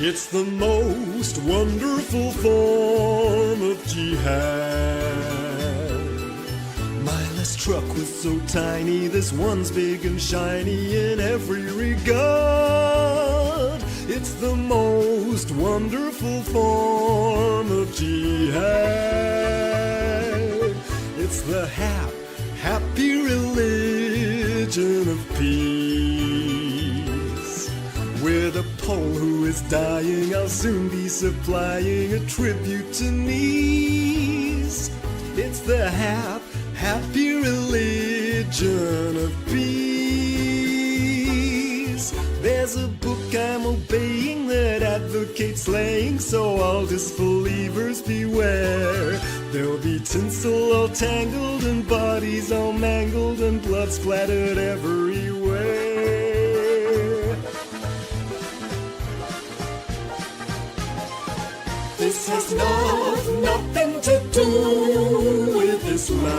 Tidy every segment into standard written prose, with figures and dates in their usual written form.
It's the most wonderful form of jihad. My last truck was so tiny, this one's big and shiny in every regard. It's the most wonderful form of jihad. It's the happy religion of peace. With a Pole who is dying, I'll soon be supplying a tribute to Nice. It's the happy religion of peace. There's a book I'm obeying that advocates slaying, so all disbelievers beware. There'll be tinsel all tangled and bodies all mangled and blood splattered everywhere. This has nothing to do with Islam.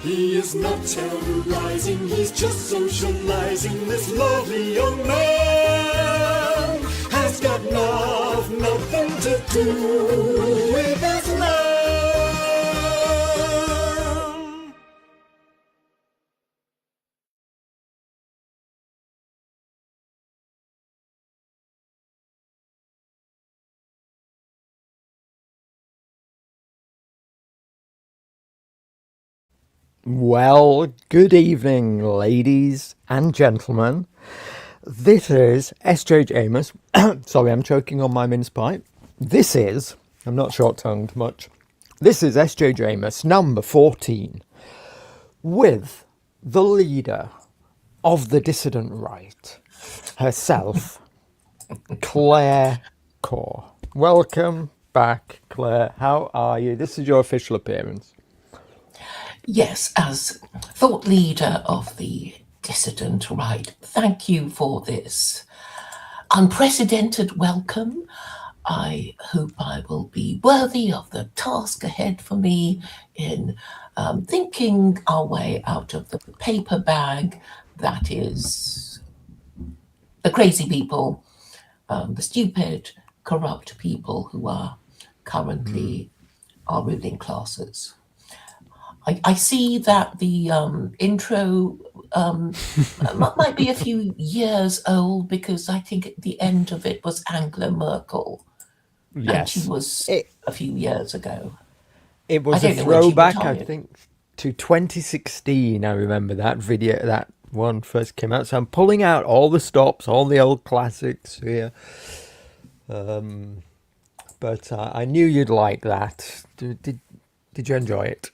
He is not terrorizing, he's just socializing. This lovely young man has got nothing to do with Islam. Well, good evening, ladies and gentlemen. This is SJJMAS. Sorry, I'm choking on my mince pie. I'm not short-tongued much. This is SJJMAS number 14 with the leader of the dissident right herself, Claire Khaw. Welcome back, Claire. How are you? This is your official appearance. Yes, as thought leader of the dissident right, thank you for this unprecedented welcome. I hope I will be worthy of the task ahead for me in thinking our way out of the paper bag that is the crazy people, the stupid, corrupt people who are currently our ruling classes. I see that the intro might be a few years old because I think at the end of it was Angela Merkel. Yes. And she was a few years ago. It was a throwback, I think, to 2016. I remember that video, that one first came out. So I'm pulling out all the stops, all the old classics here. But I knew you'd like that. Did you enjoy it?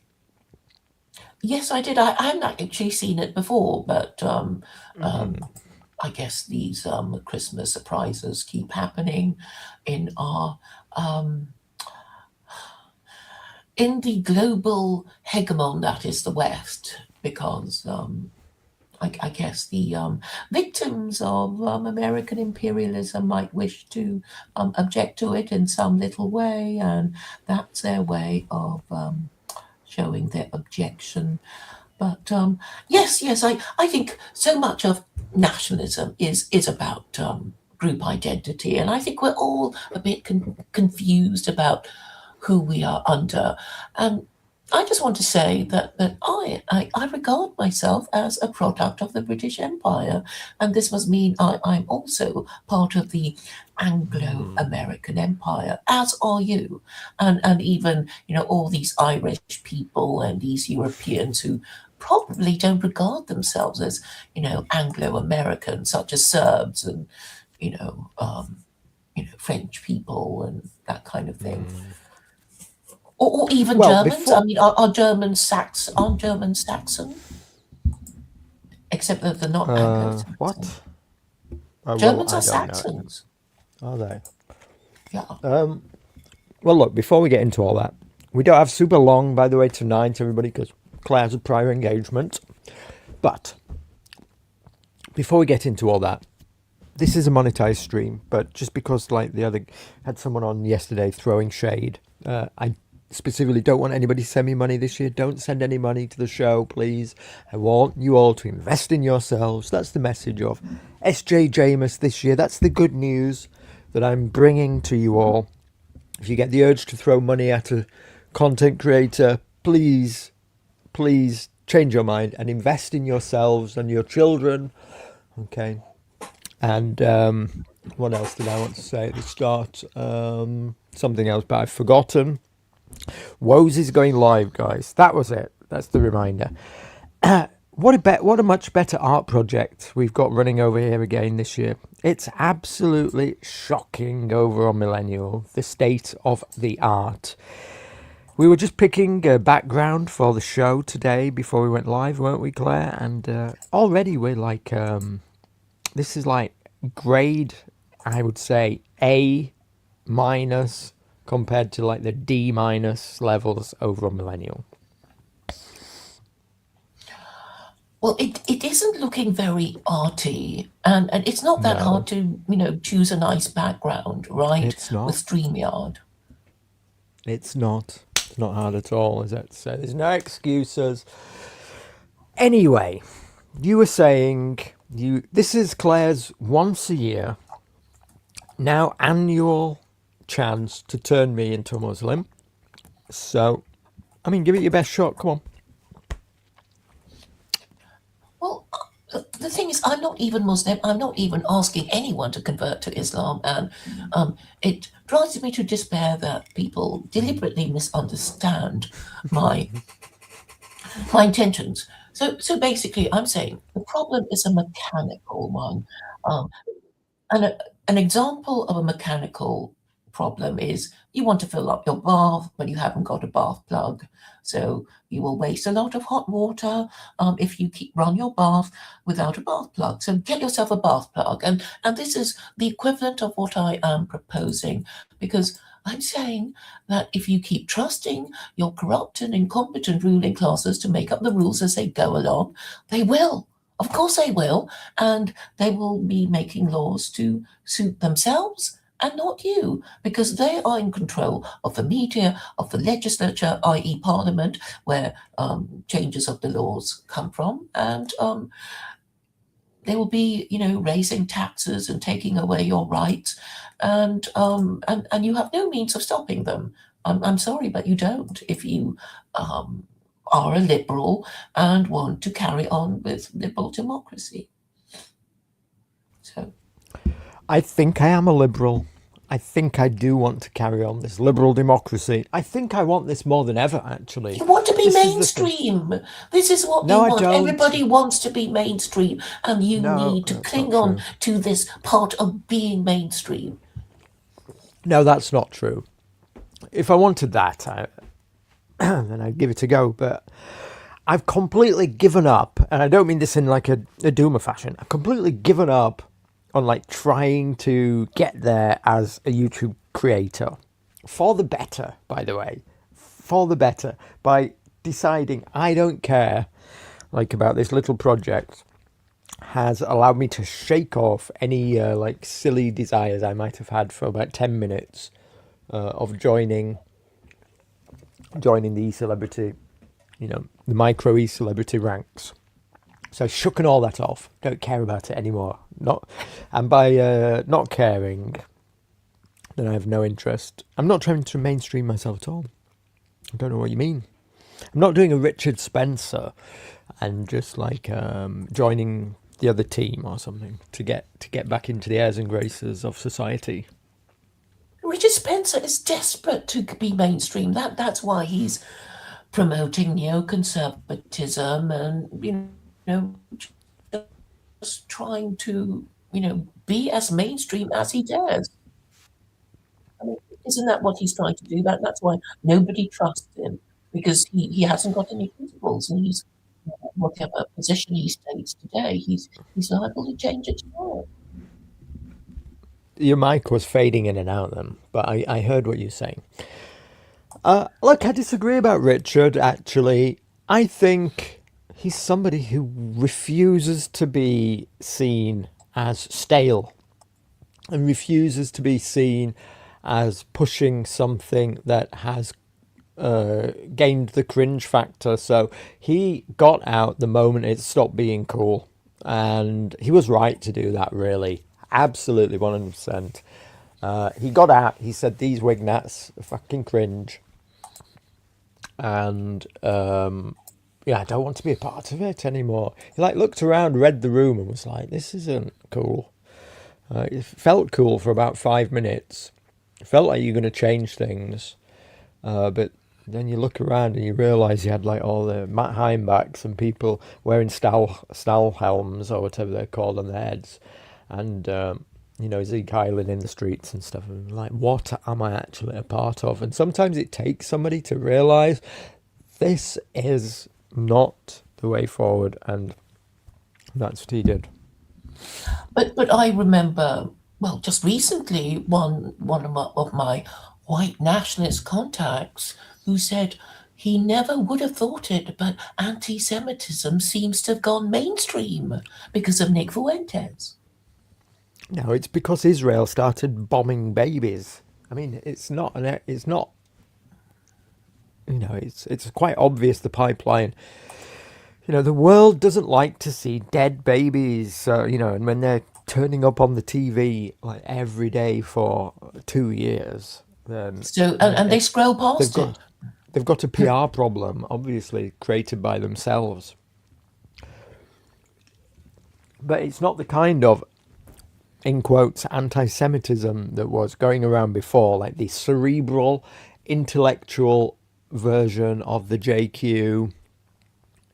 Yes, I did. I hadn't actually seen it before, but I guess these Christmas surprises keep happening in our in the global hegemon that is the West, because I guess the victims of American imperialism might wish to object to it in some little way, and that's their way of showing their objection. But yes, I think so much of nationalism is about group identity, and I think we're all a bit confused about who we are under. And I just want to say that I regard myself as a product of the British Empire, and this must mean I'm also part of the Anglo-American Empire, as are you, and even all these Irish people and these Europeans who probably don't regard themselves as Anglo-American, such as Serbs and French people and that kind of thing. Or even Germans. I mean, are Germans Saxon? Except that they're not Anglo-Saxon. What? Germans are Saxons. Are they? Yeah. Well, look, before we get into all that, we don't have super long, by the way, tonight, everybody, because Claire has a prior engagement. But before we get into all that, this is a monetized stream, but just because, like, the other had someone on yesterday throwing shade, I specifically don't want anybody to send me money this year. Don't send any money to the show, please. I want you all to invest in yourselves. That's the message of SJJMAS this year. That's the good news that I'm bringing to you all. If you get the urge to throw money at a content creator, please change your mind and invest in yourselves and your children. Okay. And what else did I want to say at the start? Something else, but I've forgotten. Woes is going live, guys. That was it. That's the reminder. What a much better art project we've got running over here again this year. It's absolutely shocking over on Millennial, the state of the art. We were just picking a background for the show today before we went live, weren't we, Claire? And already we're like, this is like grade, I would say, A minus compared to like the D minus levels over on Millennial. Well, it isn't looking very arty, and it's not that hard to, choose a nice background, right? It's not. With StreamYard. It's not hard at all, is it? So there's no excuses. Anyway, you were saying this is Claire's once a year, now annual chance to turn me into a Muslim. So, I mean, give it your best shot. Come on. Well, the thing is, I'm not even Muslim. I'm not even asking anyone to convert to Islam, and it drives me to despair that people deliberately misunderstand my intentions. So basically, I'm saying the problem is a mechanical one, and an example of a mechanical problem is you want to fill up your bath, but you haven't got a bath plug. So you will waste a lot of hot water if you run your bath without a bath plug. So get yourself a bath plug. And this is the equivalent of what I am proposing, because I'm saying that if you keep trusting your corrupt and incompetent ruling classes to make up the rules as they go along, they will. Of course they will. And they will be making laws to suit themselves and not you, because they are in control of the media, of the legislature, i.e. Parliament, where changes of the laws come from, and they will be, raising taxes and taking away your rights, and you have no means of stopping them. I'm sorry, but you don't if you are a liberal and want to carry on with liberal democracy. So. I think I am a liberal. I think I do want to carry on this liberal democracy. I think I want this more than ever, actually. You want to be mainstream. This is what you want. Don't. Everybody wants to be mainstream, and you need to cling on to this part of being mainstream. No, that's not true. If I wanted that, then I'd give it a go. But I've completely given up, and I don't mean this in like a doomer fashion. I've completely given up on like trying to get there as a YouTube creator, for the better, by the way, for the better, by deciding I don't care like about this little project, has allowed me to shake off any like silly desires I might have had for about 10 minutes of joining the e-celebrity, the micro e-celebrity ranks. So I've shooken all that off. Don't care about it anymore. And by not caring, then I have no interest. I'm not trying to mainstream myself at all. I don't know what you mean. I'm not doing a Richard Spencer and just like joining the other team or something to get back into the airs and graces of society. Richard Spencer is desperate to be mainstream. That's why he's promoting neoconservatism and just trying to be as mainstream as he dares. I mean, isn't that what he's trying to do? That's why nobody trusts him, because he hasn't got any principles, and he's whatever position he states today, he's liable to change it tomorrow. Your mic was fading in and out then, but I heard what you're saying. Look, I disagree about Richard, actually. I think he's somebody who refuses to be seen as stale and refuses to be seen as pushing something that has gained the cringe factor. So he got out the moment it stopped being cool. And he was right to do that, really. Absolutely, 100%. He got out, he said, these wignats are fucking cringe. And, yeah, I don't want to be a part of it anymore. He, like, looked around, read the room, and was like, this isn't cool. It felt cool for about 5 minutes. It felt like you're going to change things. But then you look around and you realise you had like all the Matt Heimbachs and people wearing Stahl helms or whatever they're called on their heads, and Zeke Hyland in the streets and stuff. And like, what am I actually a part of? And sometimes it takes somebody to realise this is not the way forward, and that's what he did. But I remember, well, just recently, one of my white nationalist contacts who said he never would have thought it, but anti-Semitism seems to have gone mainstream because of Nick Fuentes. No, it's because Israel started bombing babies. I mean, it's quite obvious, the pipeline. The world doesn't like to see dead babies, and when they're turning up on the TV like every day for 2 years, then and they scroll past it. They've got a PR problem, obviously created by themselves. But it's not the kind of, in quotes, anti-Semitism that was going around before, like the cerebral, intellectual version of the JQ.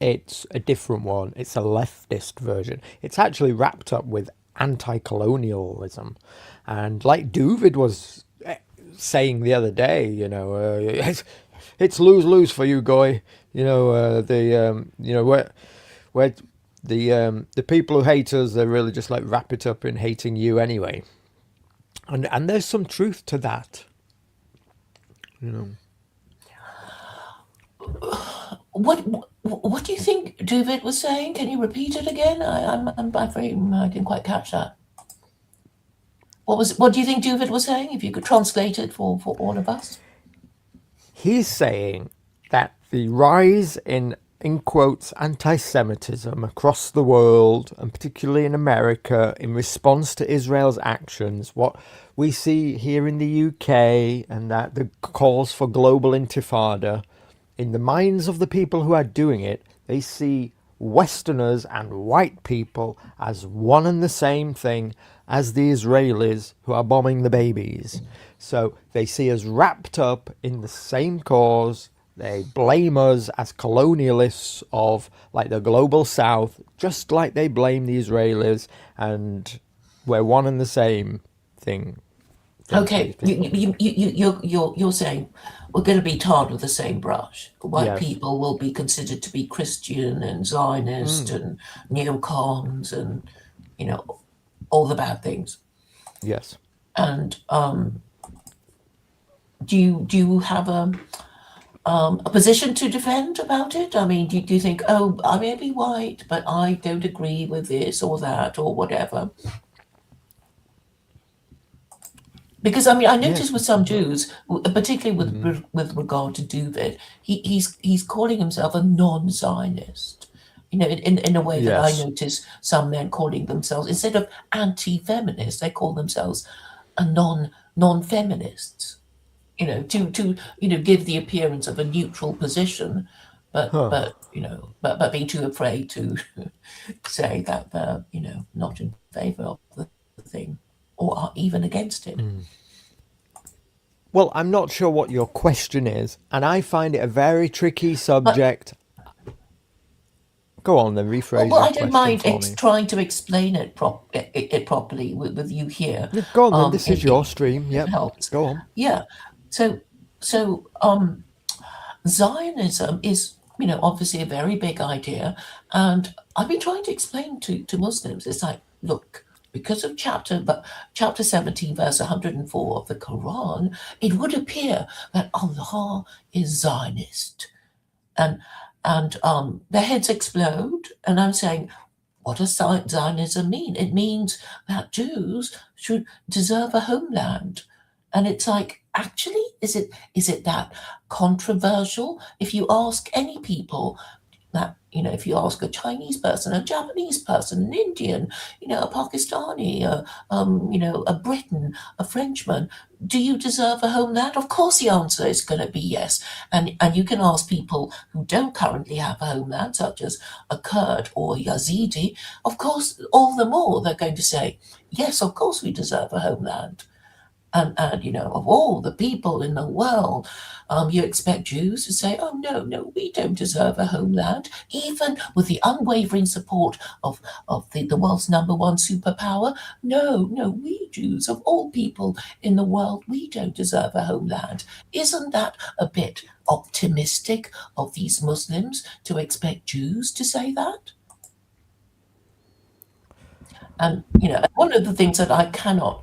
It's a different one. It's a leftist version. It's actually wrapped up with anti-colonialism. And like Duvid was saying the other day, it's lose-lose for you, Goy. Where the people who hate us, they really just like wrap it up in hating you anyway. And there's some truth to that. What do you think Duvid was saying? Can you repeat it again? I didn't quite catch that. What do you think Duvid was saying? If you could translate it for all of us. He's saying that the rise in quotes, anti-Semitism across the world, and particularly in America, in response to Israel's actions, what we see here in the UK, and that the calls for global intifada, in the minds of the people who are doing it, they see Westerners and white people as one and the same thing as the Israelis who are bombing the babies. So they see us wrapped up in the same cause. They blame us as colonialists of like the global south, just like they blame the Israelis, and we're one and the same thing. Okay, you're saying we're going to be tarred with the same brush. White people will be considered to be Christian and Zionist and neocons and all the bad things. Yes. And do you have a position to defend about it? I mean, do you think, oh, I may be white, but I don't agree with this or that or whatever? Because I mean, I noticed with some Jews, particularly with regard to Duvid, he's calling himself a non-Zionist. In a way that I notice some men calling themselves, instead of anti-feminist, they call themselves a non-feminists. To give the appearance of a neutral position, but being too afraid to say that they're not in favour of the thing or are even against it. Well, I'm not sure what your question is, and I find it a very tricky subject. Go on then, rephrase Well, your I don't question mind for me. trying to explain it properly with you here. Yeah, go on then, this is your stream. It Yep, helps. go on. Yeah. So Zionism is, obviously a very big idea, and I've been trying to explain to Muslims. It's like, look, because of chapter 17, verse 104 of the Quran, it would appear that Allah is Zionist, and their heads explode. And I'm saying, what does Zionism mean? It means that Jews should deserve a homeland. And it's like, actually, is it that controversial? If you ask any people that, if you ask a Chinese person, a Japanese person, an Indian, a Pakistani, a Briton, a Frenchman, do you deserve a homeland? Of course, the answer is going to be yes. And you can ask people who don't currently have a homeland, such as a Kurd or a Yazidi. Of course, all the more they're going to say, yes, of course, we deserve a homeland. And of all the people in the world, you expect Jews to say, oh, no, we don't deserve a homeland, even with the unwavering support of the world's number one superpower. No, we Jews, of all people in the world, we don't deserve a homeland. Isn't that a bit optimistic of these Muslims to expect Jews to say that? And one of the things that I cannot,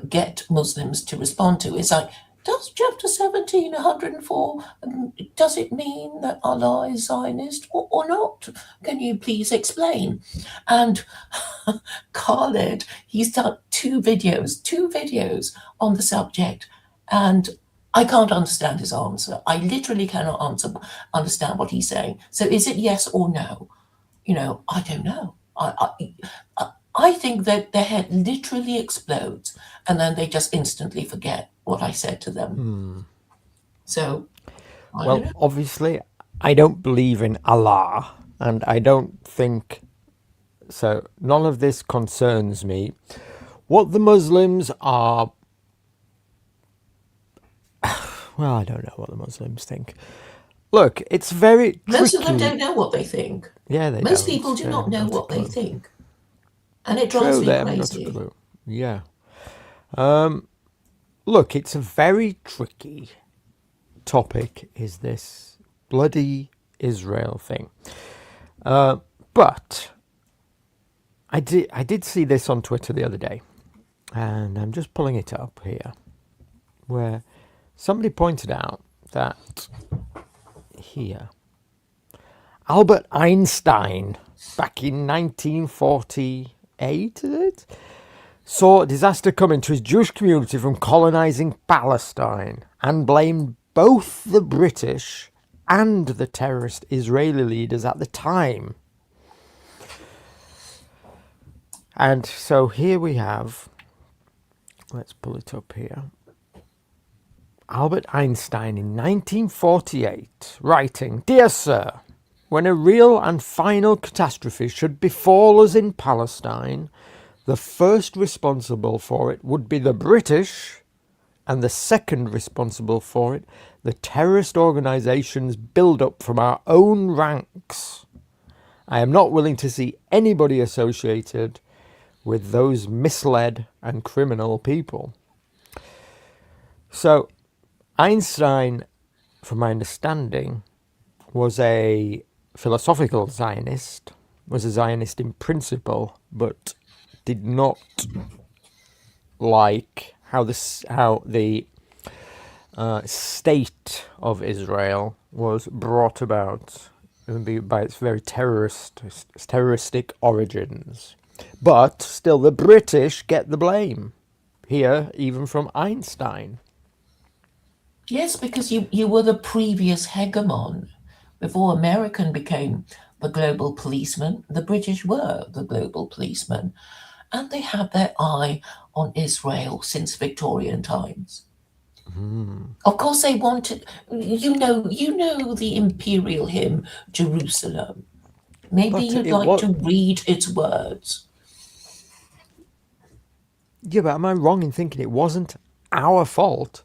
get Muslims to respond to is like, does chapter 17, 104, does it mean that Allah is Zionist or not? Can you please explain? And Khaled, he's done two videos on the subject, and I can't understand his answer. I literally cannot understand what he's saying. So is it yes or no? I don't know. I think that their head literally explodes, and then they just instantly forget what I said to them. So, I don't know. Obviously, I don't believe in Allah, and I don't think so. None of this concerns me. What the Muslims are, well, I don't know what the Muslims think. Look, it's very tricky. Most of them don't know what they think. Yeah, they Most don't. people do They not know haven't got a what they clue. think. And it drives True, me they haven't got a crazy. clue. Yeah. Look, it's a very tricky topic, is this bloody Israel thing. But I did see this on Twitter the other day, and I'm just pulling it up here, where somebody pointed out that here, Albert Einstein, back in 1948, is it? Saw disaster coming to his Jewish community from colonizing Palestine and blamed both the British and the terrorist Israeli leaders at the time. And so here we have, let's pull it up here, Albert Einstein in 1948 writing, "Dear Sir, when a real and final catastrophe should befall us in Palestine, the first responsible for it would be the British, and the second responsible for it, the terrorist organizations built up from our own ranks. I am not willing to see anybody associated with those misled and criminal people." So Einstein, from my understanding, was a philosophical Zionist, was a Zionist in principle, but did not like how the state of Israel was brought about by its very terroristic origins. But still, the British get the blame here, even from Einstein. Yes, because you were the previous hegemon. Before American became the global policeman, the British were the global policeman. And they had their eye on Israel since Victorian times. Of course, they wanted, the imperial hymn, Jerusalem. Maybe But you'd it like to read its words. Yeah, but am I wrong in thinking it wasn't our fault?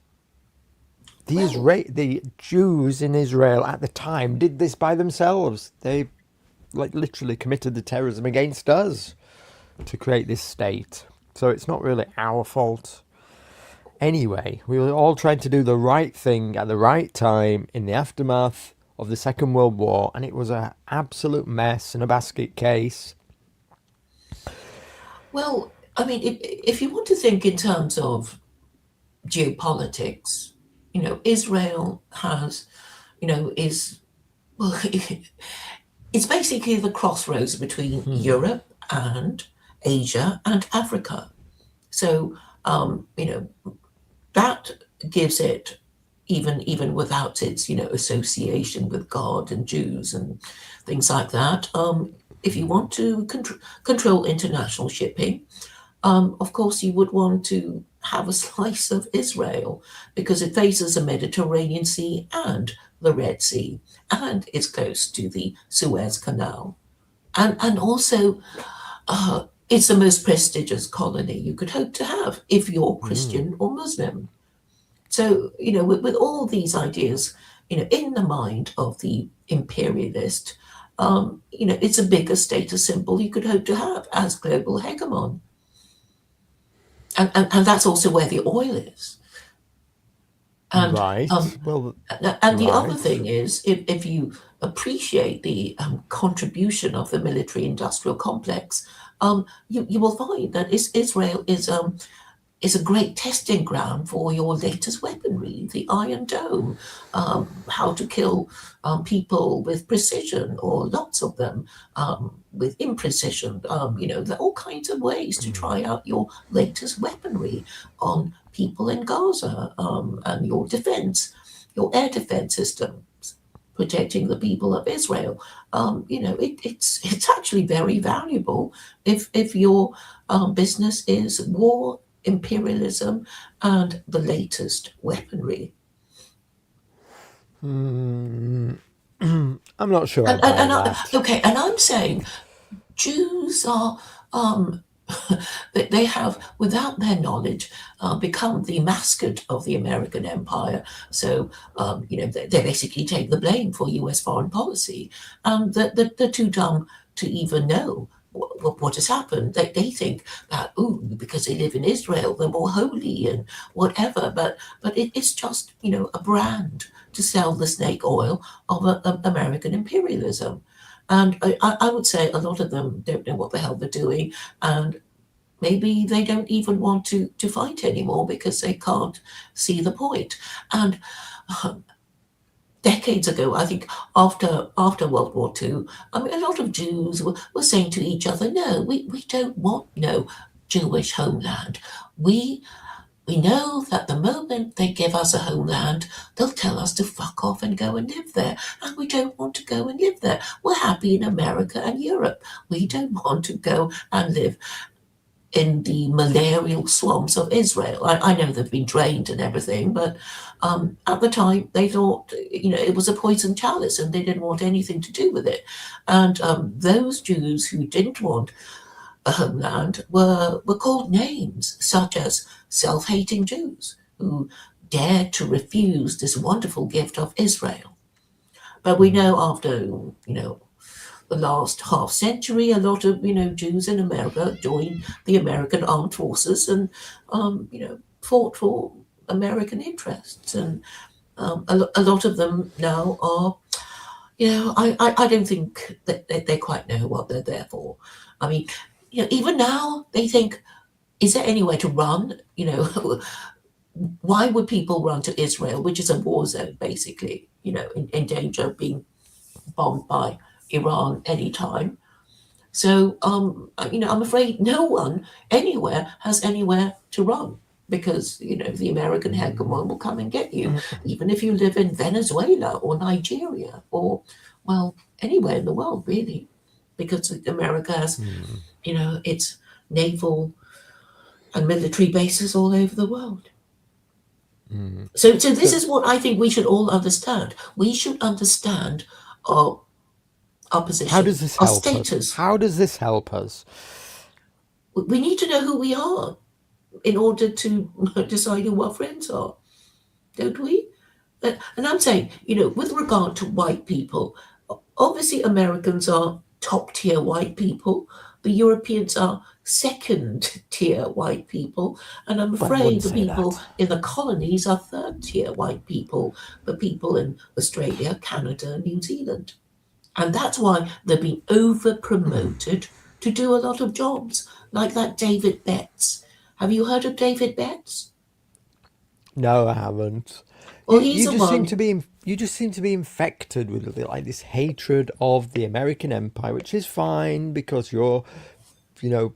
The Jews in Israel at the time did this by themselves. They literally committed the terrorism against us to create this state. So it's not really our fault. Anyway, we were all trying to do the right thing at the right time in the aftermath of the Second World War, and it was an absolute mess and a basket case. Well, I mean, if you want to think in terms of geopolitics, Israel has, is, well, it's basically the crossroads between Europe and Asia and Africa. So You know, that gives it, even without its association with God and Jews and things like that. If you want to control international shipping, of course you would want to have a slice of Israel because it faces the Mediterranean Sea and the Red Sea, and it's close to the Suez Canal, and also it's the most prestigious colony you could hope to have if you're Christian or Muslim. So, with all these ideas, in the mind of the imperialist, it's a bigger status symbol you could hope to have as global hegemon. And that's also where the oil is. And Right. Well, and the other right. thing is, if you appreciate the contribution of the military-industrial complex, you will find that Israel is a great testing ground for your latest weaponry, the Iron Dome, how to kill people with precision or lots of them with imprecision. There are all kinds of ways to try out your latest weaponry on people in Gaza and your air defense systems protecting the people of Israel. It's actually very valuable if your business is war, imperialism, and the latest weaponry. I'm not sure I And, buy and, and that. okay, and I'm saying Jews are. Um, they have, without their knowledge, become the mascot of the American empire. So, they basically take the blame for US foreign policy. They're too dumb to even know what has happened. They think that, because they live in Israel, they're more holy and whatever. But it's just, a brand to sell the snake oil of American imperialism. And I would say a lot of them don't know what the hell they're doing, and maybe they don't even want to fight anymore because they can't see the point. And decades ago, I think after World War II, I mean, a lot of Jews were saying to each other, "No, we don't want no Jewish homeland. We know that the moment they give us a homeland, they'll tell us to fuck off and go and live there. And we don't want to go and live there. We're happy in America and Europe. We don't want to go and live in the malarial swamps of Israel." I know they've been drained and everything, but at the time they thought, it was a poison chalice and they didn't want anything to do with it. And those Jews who didn't want a homeland were called names such as self-hating Jews who dared to refuse this wonderful gift of Israel. But we know after, the last half century, a lot of, Jews in America joined the American armed forces and, fought for American interests. And a lot of them now are, I don't think that they quite know what they're there for. I mean, even now they think, is there anywhere to run? Why would people run to Israel, which is a war zone, basically, in danger of being bombed by Iran anytime? So, I'm afraid no one anywhere has anywhere to run because, the American hegemon will come and get you, even if you live in Venezuela or Nigeria or, well, anywhere in the world, really, because America has, its naval and military bases all over the world. So this is what I think we should all understand. We should understand our position, How does this our help us? status. How does this help us? We need to know who we are in order to decide who our friends are, don't we? And I'm saying, with regard to white people, obviously Americans are top tier white people. The Europeans are second tier white people. And I'm Well, I afraid wouldn't the say people that. in the colonies are third tier white people, the people in Australia, Canada, New Zealand. And that's why they've been over promoted to do a lot of jobs, like that David Betts. Have you heard of David Betts? No, I haven't. Well, You he's you the just seem one. to be you just seem to be infected with like this hatred of the American empire, which is fine because you're, you know,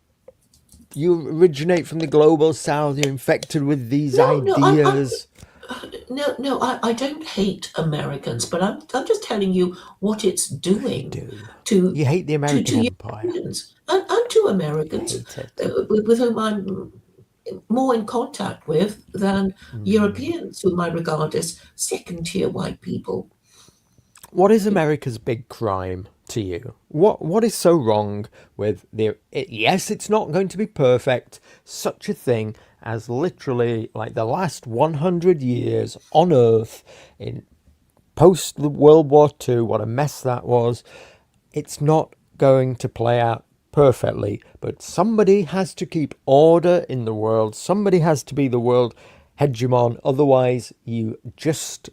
you originate from the global south. You're infected with these No, no, ideas. no, I don't hate Americans, but I'm just telling you what it's doing Do to you hate the American Empire? Europeans and to Americans Hate it. with whom I'm more in contact with than Europeans, whom I regard as second-tier white people. What is America's big crime to you? What is so wrong with yes, it's not going to be perfect. Such a thing as literally like the last 100 years on Earth in post World War II, what a mess that was. It's not going to play out perfectly, but somebody has to keep order in the world. Somebody has to be the world hegemon. Otherwise, you just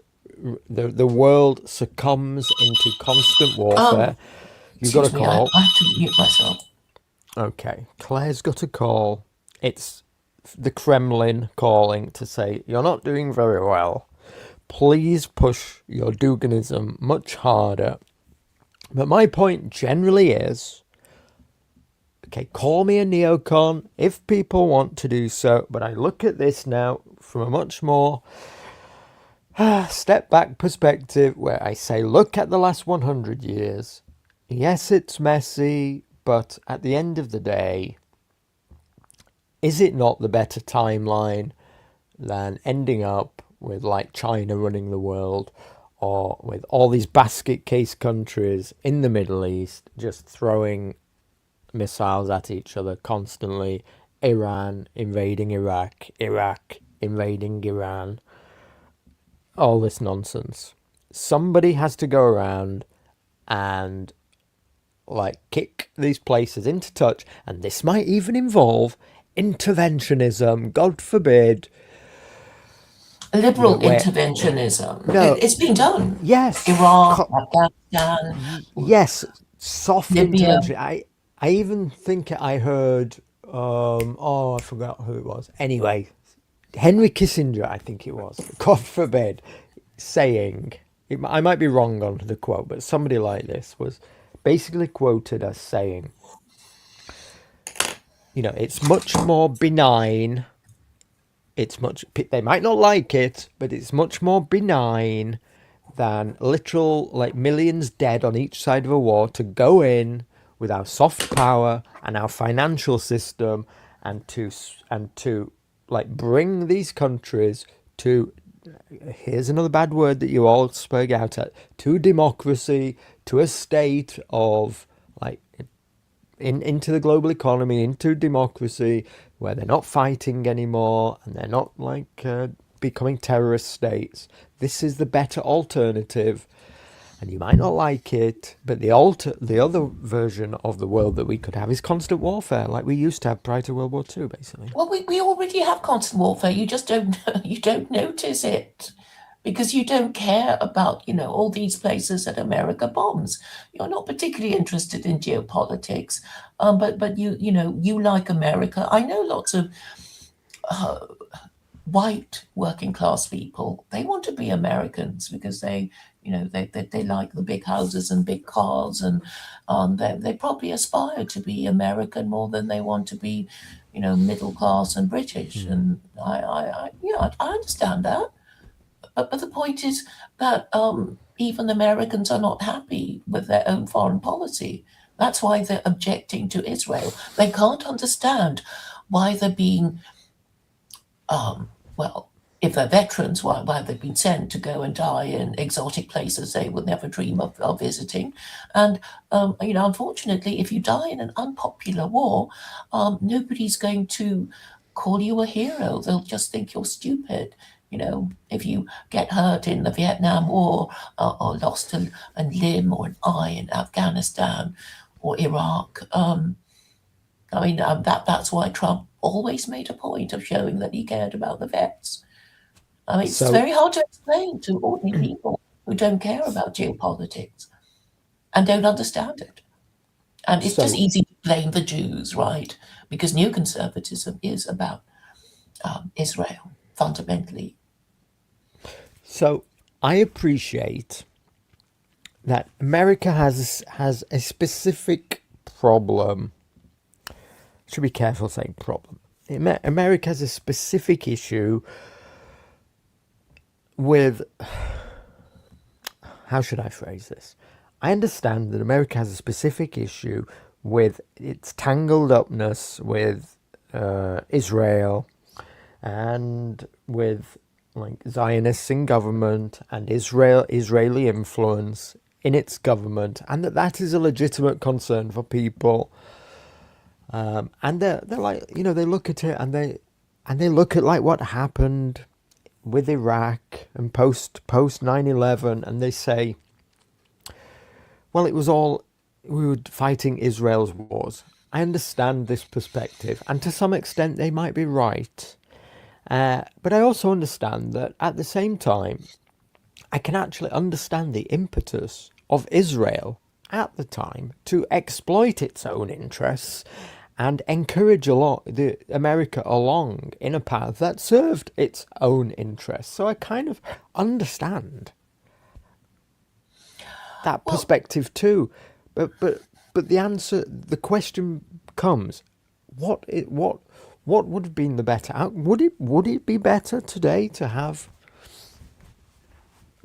the world succumbs into constant warfare. You've got a Excuse me, call. I have to mute myself. Okay, Claire's got a call. It's the Kremlin calling to say you're not doing very well. Please push your Duganism much harder. But my point generally is, okay, call me a neocon if people want to do so, but I look at this now from a much more step back perspective where I say, look at the last 100 years. Yes, it's messy, but at the end of the day, is it not the better timeline than ending up with like China running the world, or with all these basket case countries in the Middle East just throwing missiles at each other constantly? Iran invading Iraq, Iraq invading Iran, all this nonsense. Somebody has to go around and like kick these places into touch, and this might even involve interventionism, God forbid. Liberal Where interventionism. no, It's been done. yes, Iraq, Afghanistan, yes, soft Libya. intervention. I even think I heard oh, I forgot who it was. Anyway, Henry Kissinger, I think it was. God forbid, saying I might be wrong on the quote, but somebody like this was basically quoted as saying, it's much more benign. They might not like it, but it's much more benign than literal like millions dead on each side of a war to go in with our soft power and our financial system and to like bring these countries to, here's another bad word that you all spoke out at, to democracy, to a state of like into the global economy, into democracy, where they're not fighting anymore and they're not like becoming terrorist states. This is the better alternative, and you might not like it, but the other version of the world that we could have is constant warfare, like we used to have prior to World War II, basically. Well, we already have constant warfare. You just don't you don't notice it because you don't care about all these places that America bombs. You're not particularly interested in geopolitics, but you like America. I know lots of white working class people. They want to be Americans because they like the big houses and big cars, and they probably aspire to be American more than they want to be middle class and British. And I understand that. But the point is that even Americans are not happy with their own foreign policy. That's why they're objecting to Israel. They can't understand why they're being, well, if they're veterans, why they've been sent to go and die in exotic places they would never dream of visiting. And, unfortunately, if you die in an unpopular war, nobody's going to call you a hero. They'll just think you're stupid. If you get hurt in the Vietnam War or lost a limb or an eye in Afghanistan or Iraq, that's why Trump always made a point of showing that he cared about the vets. It's So very hard to explain to ordinary people who don't care about geopolitics and don't understand it. And it's just so easy to blame the Jews, right? Because neoconservatism is about Israel, fundamentally. so I appreciate that America has a specific problem should be careful saying problem. America has a specific issue with, how should I phrase this? I understand that America has a specific issue with its tangled upness with Israel and with like Zionists in government and Israeli influence in its government, and that is a legitimate concern for people. And they're like, you know, they look at it and they look at like what happened with Iraq and post 9/11, and they say, well, it was all, we were fighting Israel's wars. I understand this perspective, and to some extent they might be right. But I also understand that at the same time, I can actually understand the impetus of Israel at the time to exploit its own interests and encourage America along in a path that served its own interests. So I kind of understand that perspective too. But the question comes, what would have been the better out? Would it be better today to have,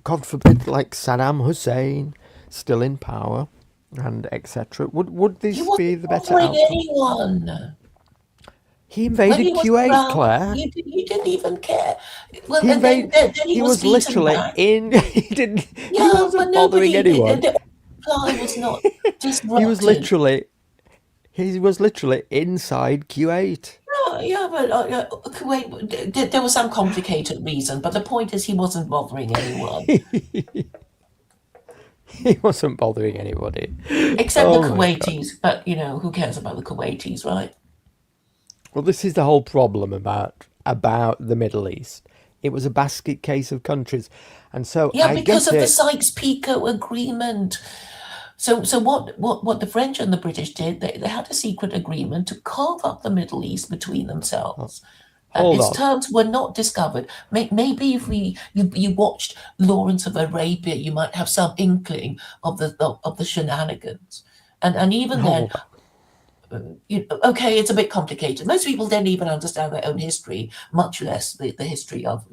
God forbid, like Saddam Hussein still in power and etc.? Would this be the better outcome? Anyone. He invaded Kuwait, around, Claire. You didn't even care. Well, He invaded. then He was literally in. He didn't. Yeah, he wasn't bothering anyone. The supply was not disrupted. He was literally inside Kuwait. Yeah, but Kuwait, there was some complicated reason, but the point is he wasn't bothering anyone. He wasn't bothering anybody. Except the Kuwaitis, but you know, who cares about the Kuwaitis, right? Well, this is the whole problem about the Middle East. It was a basket case of countries, and so yeah, I because get of the it. Sykes-Picot Agreement. So what the French and the British did, they had a secret agreement to carve up the Middle East between themselves. Hold Its on. terms were not discovered. Maybe if you watched Lawrence of Arabia, you might have some inkling of the shenanigans. And even then, okay, it's a bit complicated. Most people don't even understand their own history, much less the history of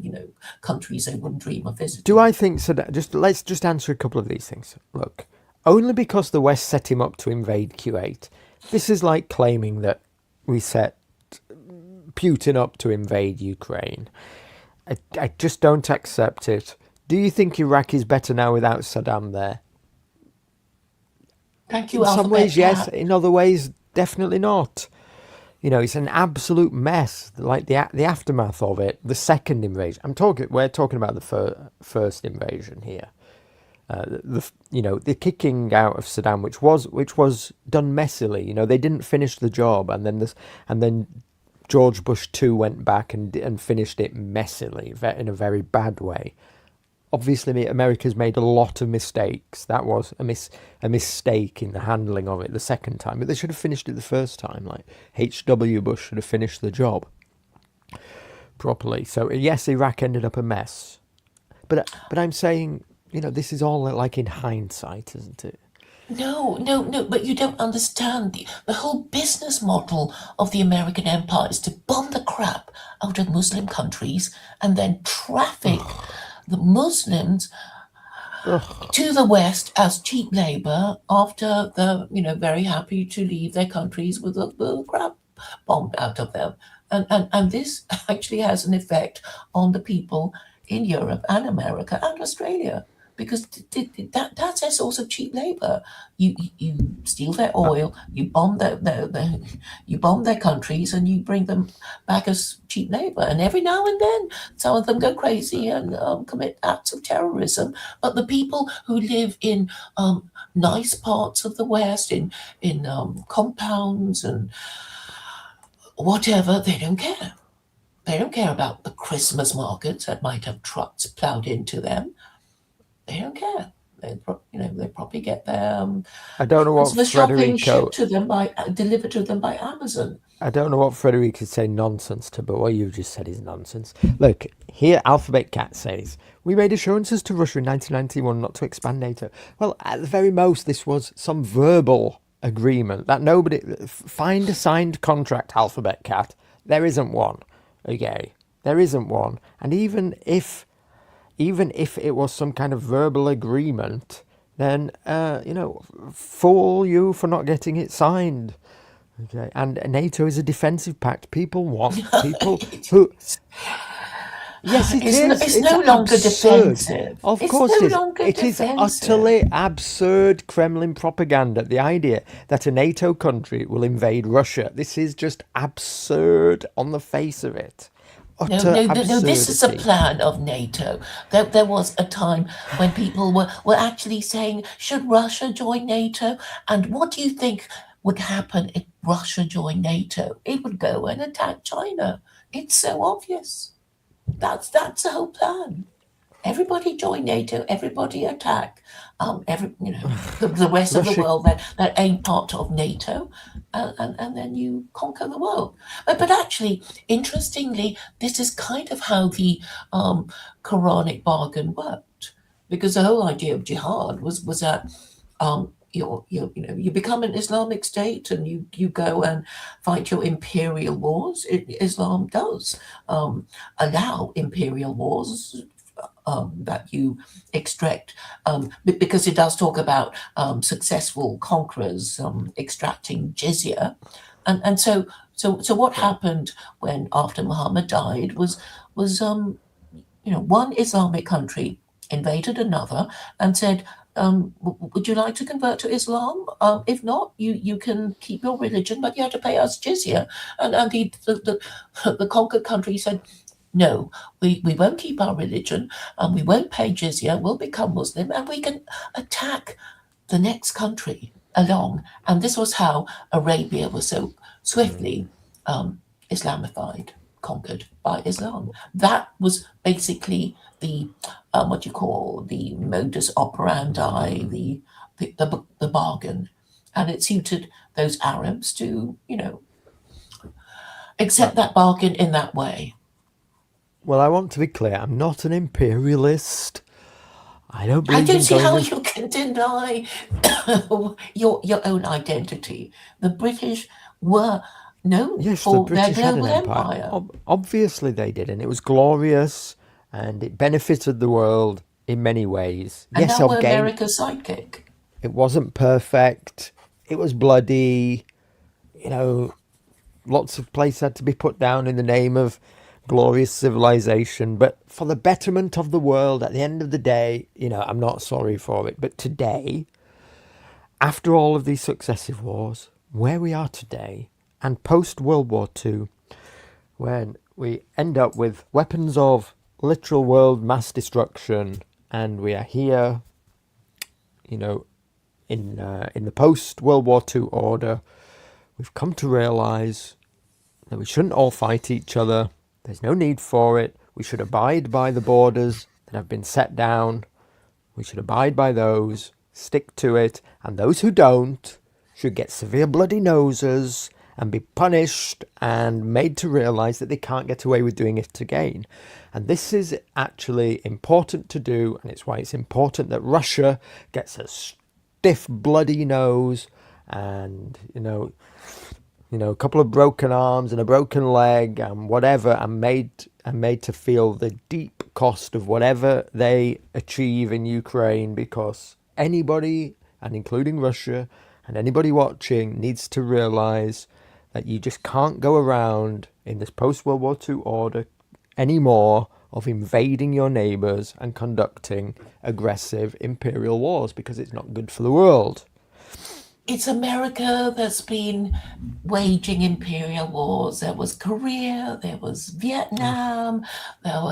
countries they wouldn't dream of visiting. Do I think so? Let's just answer a couple of these things. Look, only because the West set him up to invade Kuwait. This is like claiming that we set Putin up to invade Ukraine. I just don't accept it. Do you think Iraq is better now without Saddam there? Thank you. In some ways, yes. In other ways, definitely not. You know, it's an absolute mess. Like the aftermath of it, the second invasion. We're talking about the first invasion here. The kicking out of Saddam, which was done messily. You know, they didn't finish the job, and then George Bush II went back and finished it messily in a very bad way. Obviously, America's made a lot of mistakes. That was a mistake in the handling of it the second time, but they should have finished it the first time. Like H.W. Bush should have finished the job properly. So yes, Iraq ended up a mess, but I'm saying, this is all like in hindsight, isn't it? No, but you don't understand. The whole business model of the American empire is to bomb the crap out of Muslim countries and then traffic the Muslims to the West as cheap labor after they're, very happy to leave their countries with the crap bombed out of them. And this actually has an effect on the people in Europe and America and Australia. Because that's a source of cheap labor. You steal their oil, you bomb their countries, and you bring them back as cheap labor. And every now and then, some of them go crazy and commit acts of terrorism. But the people who live in nice parts of the West, in compounds and whatever, they don't care. They don't care about the Christmas markets that might have trucks plowed into them. They don't care. They probably get their I don't know what shopping Frederico delivered to them by Amazon. I don't know what Frederico is saying nonsense to, but what you've just said is nonsense. Look, here Alphabet Cat says, we made assurances to Russia in 1991 not to expand NATO. Well, at the very most, this was some verbal agreement that nobody find a signed contract, Alphabet Cat. There isn't one. Okay, there isn't one. And even if it was some kind of verbal agreement, then fool you for not getting it signed. Okay, and NATO is a defensive pact. People want people who. Yes, it is. It's no longer absurd. defensive. Of It's course no it is. longer It is defensive. utterly absurd Kremlin propaganda. The idea that a NATO country will invade Russia. This is just absurd on the face of it. No, Utter no, no, no, this is a absurdity. plan of NATO. There was a time when people were actually saying, should Russia join NATO? And what do you think would happen if Russia joined NATO? It would go and attack China. It's so obvious. That's the whole plan. Everybody join NATO. Everybody attack. The rest of the Russia. world that ain't part of NATO, and then you conquer the world. But actually, interestingly, this is kind of how the Quranic bargain worked, because the whole idea of jihad was that you become an Islamic state and you go and fight your imperial wars. Islam does allow imperial wars that you extract, because it does talk about successful conquerors extracting jizya, and so what happened when after Muhammad died was one Islamic country invaded another and said, would you like to convert to Islam? If not, you can keep your religion, but you have to pay us jizya. And the conquered country said, no, we won't keep our religion, and we won't pay jizya. We'll become Muslim, and we can attack the next country along. And this was how Arabia was so swiftly Islamified, conquered by Islam. That was basically the what you call the modus operandi, the bargain, and it suited those Arabs to accept that bargain in that way. Well, I want to be clear. I'm not an imperialist. I don't I believe don't in see going how in. you can deny your own identity. The British were known Yes, the for their British had an global empire. empire. Obviously, they did, and it was glorious, and it benefited the world in many ways. And Yes, now we're again, America's sidekick. it wasn't perfect. It was bloody. Lots of places had to be put down in the name of glorious civilization. But for the betterment of the world, at the end of the day, I'm not sorry for it. But today, after all of these successive wars, where we are today, and post World War II, when we end up with weapons of literal world mass destruction, and we are here, in the post World War II order, we've come to realise that we shouldn't all fight each other. There's no need for it. We should abide by the borders that have been set down. We should abide by those, stick to it, and those who don't should get severe bloody noses and be punished and made to realise that they can't get away with doing it again. And this is actually important to do, and it's why it's important that Russia gets a stiff bloody nose and, a couple of broken arms and a broken leg and whatever, and made to feel the deep cost of whatever they achieve in Ukraine, because anybody, and including Russia, and anybody watching needs to realise that you just can't go around in this post-World War II order anymore of invading your neighbours and conducting aggressive imperial wars, because it's not good for the world. It's America that's been waging imperial wars. There was Korea, there was Vietnam, there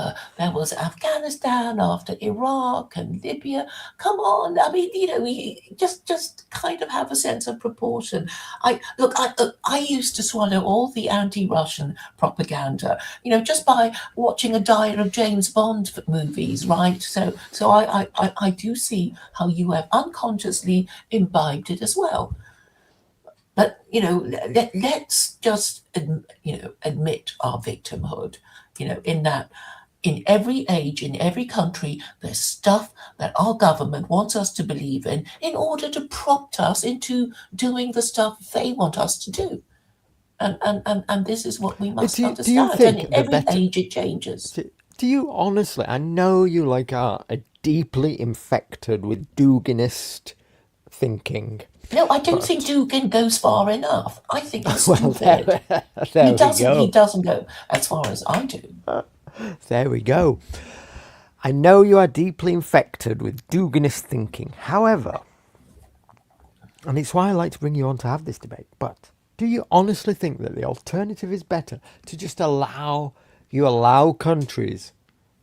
was Afghanistan after Iraq and Libya. Come on, I mean, we just kind of have a sense of proportion. I used to swallow all the anti-Russian propaganda, just by watching a diet of James Bond movies, right? So I do see how you have unconsciously imbibed it as well. But let's just admit our victimhood. In that in every age, in every country, there's stuff that our government wants us to believe in order to prompt us into doing the stuff they want us to do. And this is what we must Do you understand. And think in the every better? age, it changes. Do you honestly? I know you are deeply infected with Duginist thinking. No, I don't think But Dugan goes far enough. I think he's well, stupid. there we He go. doesn't go as far as I do. There we go. I know you are deeply infected with Duginist thinking. However, and it's why I like to bring you on to have this debate, but do you honestly think that the alternative is better to just allow countries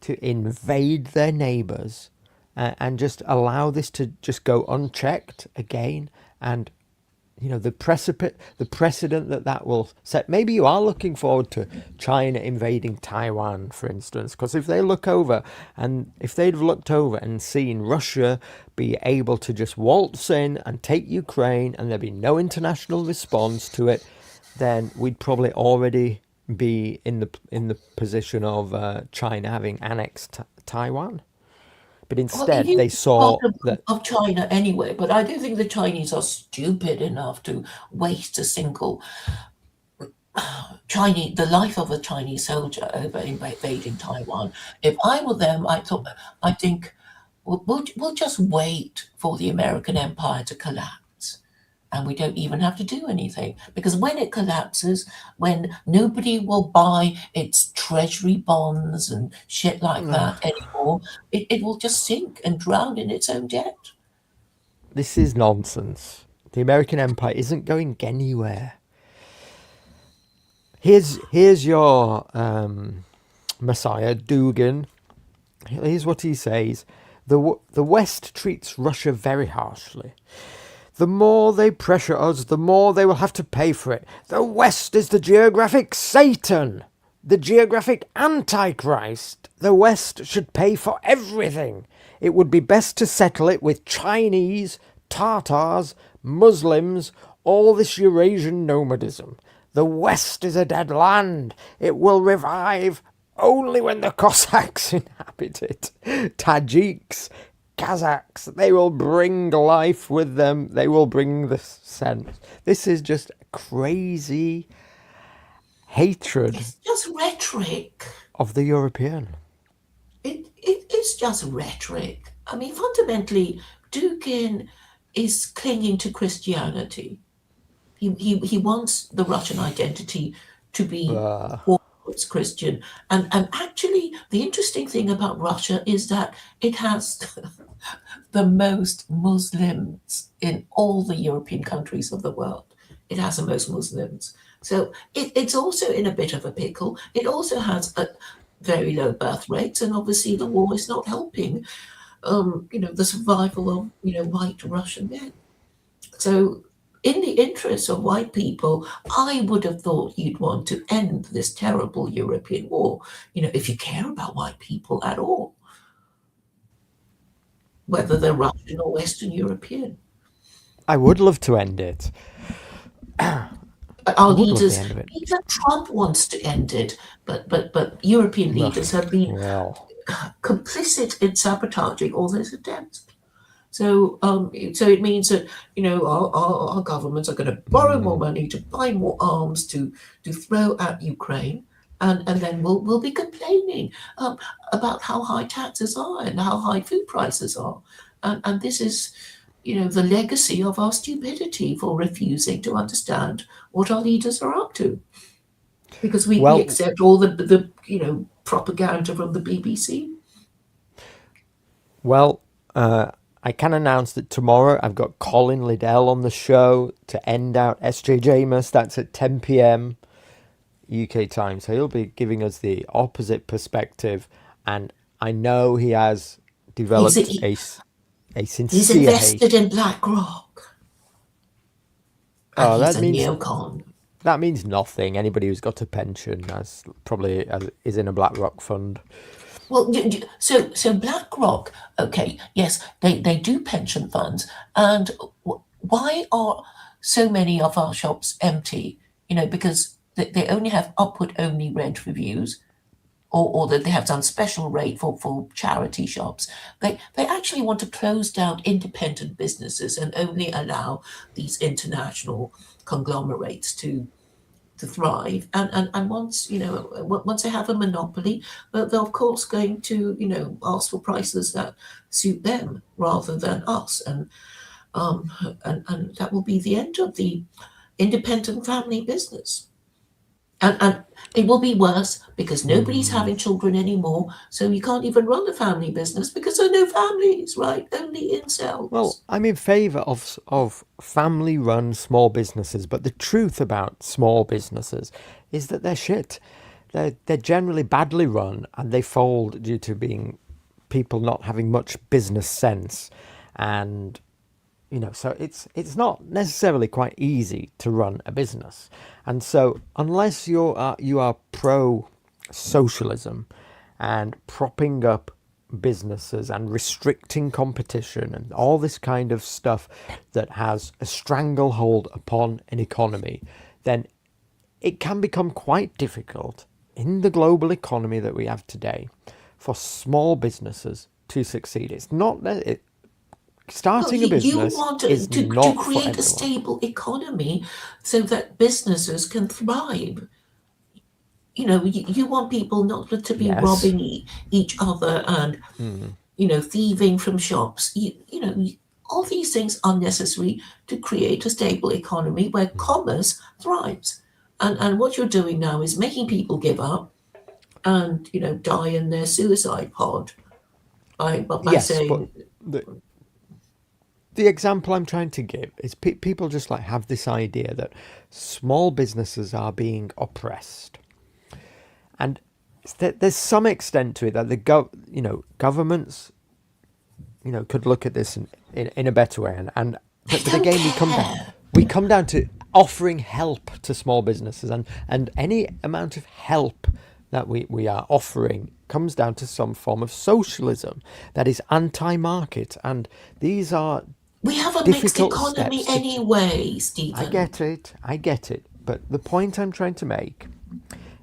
to invade their neighbours and just allow this to just go unchecked again? And the precedent that will set. Maybe you are looking forward to China invading Taiwan, for instance, because if they'd looked over and seen Russia be able to just waltz in and take Ukraine and there'd be no international response to it, then we'd probably already be in the position of China having annexed Taiwan. But instead, Well, they saw part that. of China anyway, but I don't think the Chinese are stupid enough to waste a single the life of a Chinese soldier over invading Taiwan. If I were them, I think we'll just wait for the American empire to collapse. And we don't even have to do anything, because when it collapses, when nobody will buy its treasury bonds and shit like that anymore, it will just sink and drown in its own debt. This is nonsense. The American empire isn't going anywhere. Here's your Messiah, Dugan. Here's what he says. The West treats Russia very harshly. The more they pressure us, the more they will have to pay for it. The West is the geographic Satan, the geographic Antichrist. The West should pay for everything. It would be best to settle it with Chinese, Tatars, Muslims, all this Eurasian nomadism. The West is a dead land. It will revive only when the Cossacks inhabit it. Tajiks, Kazakhs, they will bring life with them. They will bring the sense. This is just crazy hatred It's just rhetoric. of the European. It's just rhetoric. I mean, fundamentally, Dugin is clinging to Christianity. He wants the Russian identity to be always Christian. And actually, the interesting thing about Russia is that it has the most Muslims in all the European countries of the world. It has the most Muslims. So it's also in a bit of a pickle. It also has a very low birth rates, and obviously the war is not helping, the survival of, white Russian men. So in the interests of white people, I would have thought you'd want to end this terrible European war, if you care about white people at all, whether they're Russian or Western European. I would love to end it. Our would love leaders, the end of it. even Trump wants to end it, but European leaders have been complicit in sabotaging all those attempts. So it means that our governments are going to borrow more money to buy more arms to throw at Ukraine, and then we'll be complaining about how high taxes are and how high food prices are, and this is the legacy of our stupidity for refusing to understand what our leaders are up to, because we accept all the propaganda from the BBC. Well, I can announce that tomorrow I've got Colin Liddell on the show to end out SJJMAS. That's at 10 p.m. UK time. So he'll be giving us the opposite perspective. And I know he has developed a sincere He's invested in BlackRock. And he's a means neocon. That means nothing. Anybody who's got a pension is in a BlackRock fund. Well, so BlackRock, okay, yes, they do pension funds. And why are so many of our shops empty? Because they only have upward-only rent reviews. or that they have done special rate for charity shops. They actually want to close down independent businesses and only allow these international conglomerates to thrive. And once, once they have a monopoly, but they're of course going to, ask for prices that suit them rather than us. Um, and that will be the end of the independent family business. And it will be worse because nobody's having children anymore. So you can't even run a family business because there are no families, right? Only Well, incels. I'm in favour of family-run small businesses, but the truth about small businesses is that they're shit. They're generally badly run, and they fold due to being people not having much business sense, and so it's not necessarily quite easy to run a business. And so unless you are pro socialism and propping up businesses and restricting competition and all this kind of stuff that has a stranglehold upon an economy, then it can become quite difficult in the global economy that we have today for small businesses to succeed. It's not that Well, starting a you business want is to not for create a everyone. stable economy so that businesses can thrive. You want people not to be Yes. robbing each other and, thieving from shops. All these things are necessary to create a stable economy where commerce thrives. And what you're doing now is making people give up and, die in their suicide pod by Yes, but saying, the the example I'm trying to give is people just like have this idea that small businesses are being oppressed, and there's some extent to it that governments could look at this in a better way, and they but don't again care. we come down to offering help to small businesses, and any amount of help that we are offering comes down to some form of socialism that is anti-market, and these are We have a mixed difficult economy steps to anyway, I Stephen. get it, but the point I'm trying to make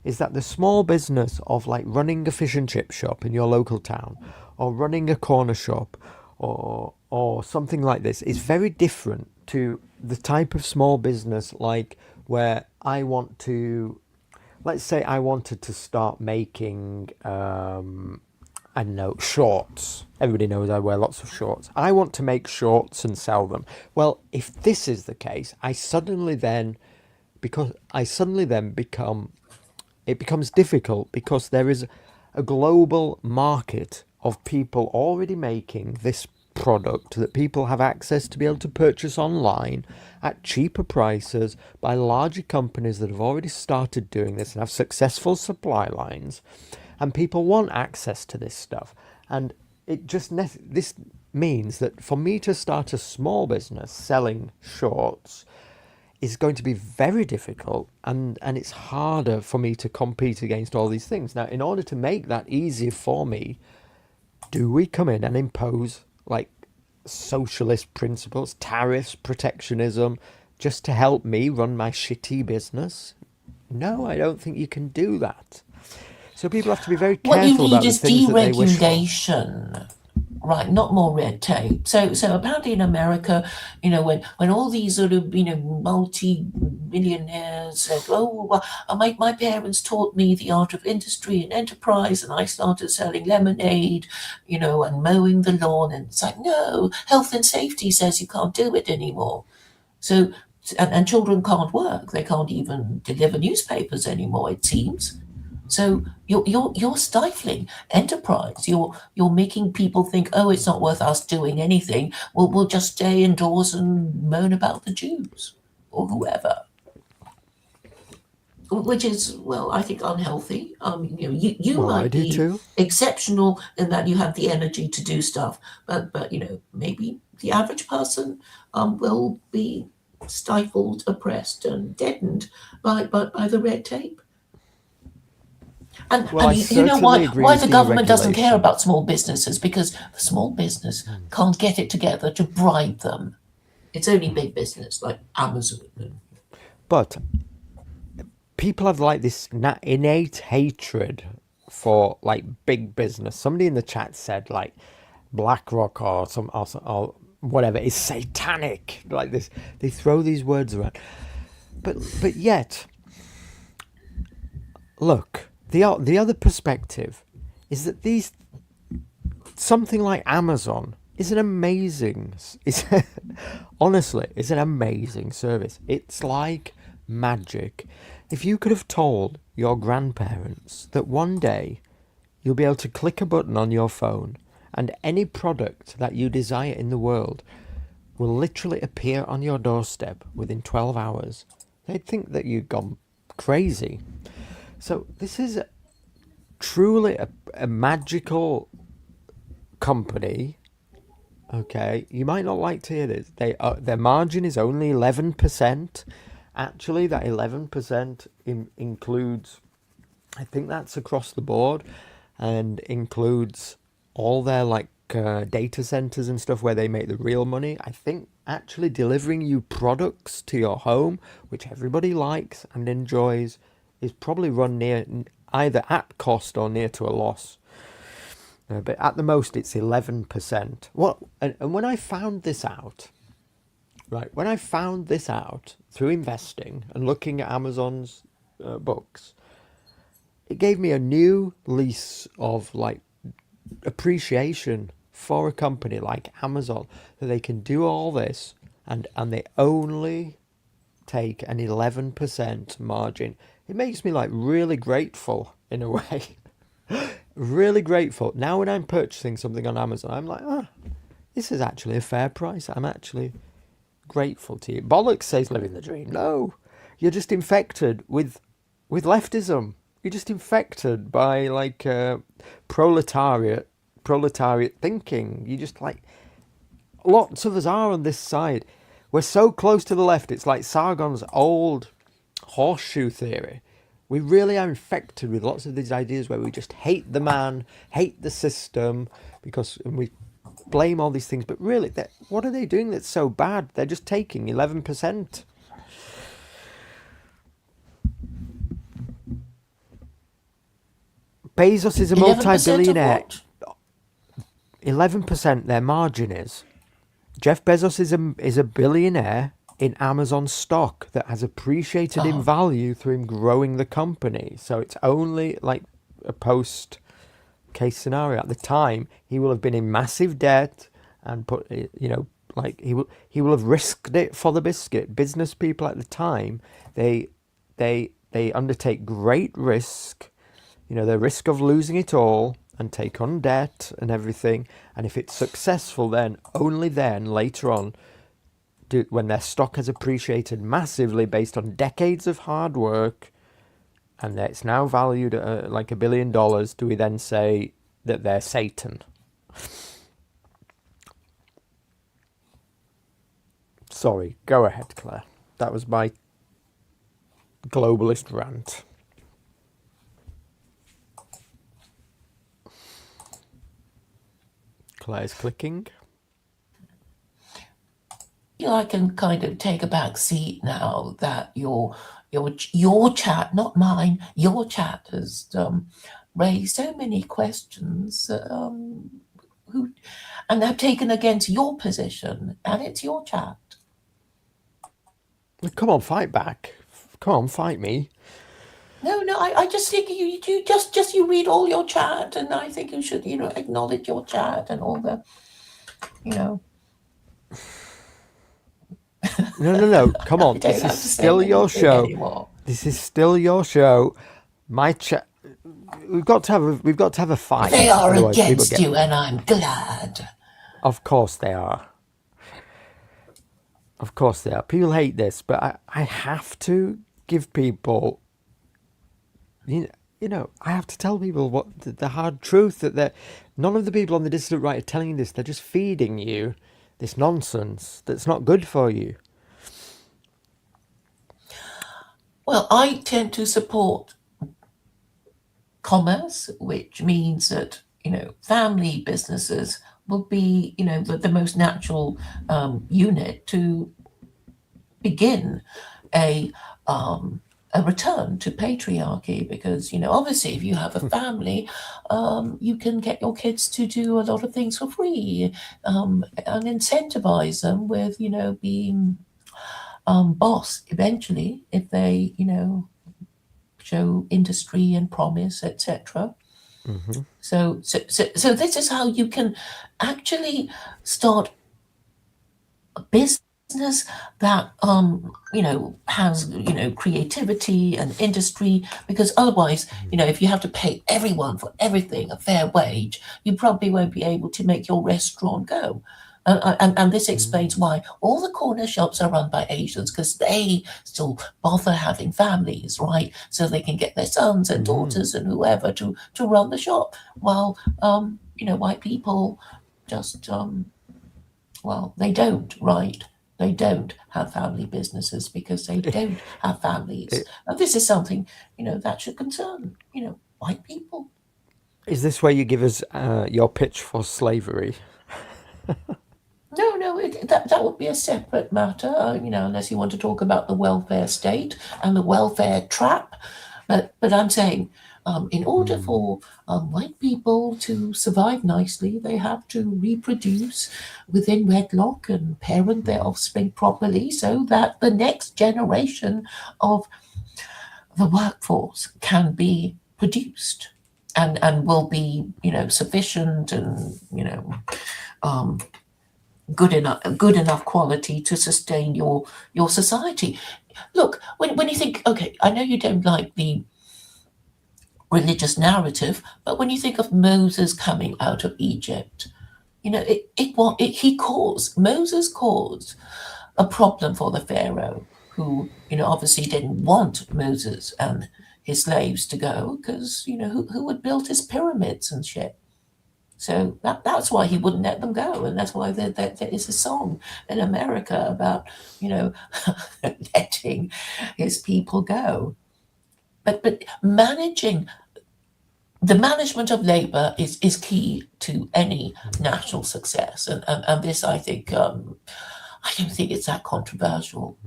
is that the small business of like running a fish and chip shop in your local town, or running a corner shop, or something like this is very different to the type of small business like where I want to, let's say I wanted to start making I don't know, shorts. Everybody knows I wear lots of shorts. I want to make shorts and sell them. Well, if this is the case, I suddenly then become, it becomes difficult because there is a global market of people already making this product that people have access to be able to purchase online at cheaper prices by larger companies that have already started doing this and have successful supply lines, and people want access to this stuff. And this means that for me to start a small business selling shorts is going to be very difficult, and it's harder for me to compete against all these things. Now, in order to make that easier for me, do we come in and impose like socialist principles, tariffs, protectionism, just to help me run my shitty business? No, I don't think you can do that. So people have to be very What you careful need about the is things that they wish for. deregulation, right? Not more red tape. So apparently in America, when all these sort of multi-millionaires said, "Oh, well, my parents taught me the art of industry and enterprise, and I started selling lemonade, and mowing the lawn," and it's like, no, health and safety says you can't do it anymore. So and children can't work; they can't even deliver newspapers anymore. It seems. So you're stifling enterprise. You're making people think, oh, it's not worth us doing anything. We'll just stay indoors and moan about the Jews or whoever, which is, well, I think unhealthy. You Well, I might do be too. exceptional in that you have the energy to do stuff, but maybe the average person will be stifled, oppressed, and deadened by the red tape. And Well, and I you know certainly agree why with the government doesn't care deregulation. about small businesses? Because the small business can't get it together to bribe them. It's only big business like Amazon. But people have like this innate hatred for like big business. Somebody in the chat said like BlackRock or whatever is satanic. Like this, they throw these words around. But yet, look, the other perspective is that these something like Amazon is an amazing. Honestly, it's an amazing service. It's like magic. If you could have told your grandparents that one day you'll be able to click a button on your phone and any product that you desire in the world will literally appear on your doorstep within 12 hours, they'd think that you'd gone crazy. So this is truly a magical company. Okay, you might not like to hear this. Their margin is only 11%. Actually, that 11% includes, I think that's across the board, and includes all their like data centers and stuff where they make the real money. I think actually delivering you products to your home, which everybody likes and enjoys, is probably run near either at cost or near to a loss. But at the most, it's 11%. And when I found this out, right, when I found this out through investing and looking at Amazon's books, it gave me a new lease of like appreciation for a company like Amazon, that they can do all this and they only take an 11% margin. It makes me like really grateful in a way. Really grateful. Now when I'm purchasing something on Amazon, I'm like, this is actually a fair price. I'm actually grateful to you. Bollocks says living the dream. No, you're just infected with leftism. You're just infected by like proletariat thinking. You just like, lots of us are on this side. We're so close to the left. It's like Sargon's old horseshoe theory. We really are infected with lots of these ideas where we just hate the man, hate the system, because we blame all these things. But really, what are they doing that's so bad? They're just taking 11%. Bezos is a multi-billionaire. 11% their margin is. Jeff Bezos is a billionaire in Amazon stock that has appreciated in value through him growing the company. So it's only like a post case scenario. At the time, he will have been in massive debt and put, like he will have risked it for the biscuit. Business people at the time, they undertake great risk, the risk of losing it all and take on debt and everything. And if it's successful, then only then later on, when their stock has appreciated massively based on decades of hard work, and it's now valued at like $1 billion, do we then say that they're Satan? Sorry, go ahead, Claire. That was my globalist rant. Claire's clicking. I can kind of take a back seat now that your chat, not mine, your chat has raised so many questions and have taken against your position, and it's your chat. Come on, fight back. Come on, fight me. No, I just think you just you read all your chat, and I think you should, acknowledge your chat and all the, No. Come on. This is still your show. This is still your show. My chat. We've got to have a fight. They are against you, and I'm glad. Of course they are. Of course they are. People hate this, but I have to give people. I have to tell people what the hard truth, that none of the people on the dissident right are telling you this. They're just feeding you this nonsense that's not good for you. Well, I tend to support commerce, which means that, family businesses will be, the most natural unit to begin a a return to patriarchy, because obviously if you have a family, you can get your kids to do a lot of things for free, and incentivize them with being boss eventually if they show industry and promise, etc. So this is how you can actually start a business that has creativity and industry, because otherwise if you have to pay everyone for everything a fair wage, you probably won't be able to make your restaurant go. And this explains why all the corner shops are run by Asians, because they still bother having families, right? So they can get their sons and daughters and whoever to run the shop, while white people just well, they don't, right? They don't have family businesses because they don't have families. And this is something that should concern white people. Is this where you give us your pitch for slavery? No, that would be a separate matter, unless you want to talk about the welfare state and the welfare trap. But I'm saying, in order for white people to survive nicely, they have to reproduce within wedlock and parent their offspring properly, so that the next generation of the workforce can be produced and will be, sufficient and, good enough quality to sustain your society. Look, when you think, okay, I know you don't like the religious narrative, but when you think of Moses coming out of Egypt, Moses caused a problem for the Pharaoh, who obviously didn't want Moses and his slaves to go, because who had built his pyramids and shit. So that's why he wouldn't let them go, and that's why there is a song in America about letting his people go. But management of labor is key to any national success, and this, I think, I don't think it's that controversial.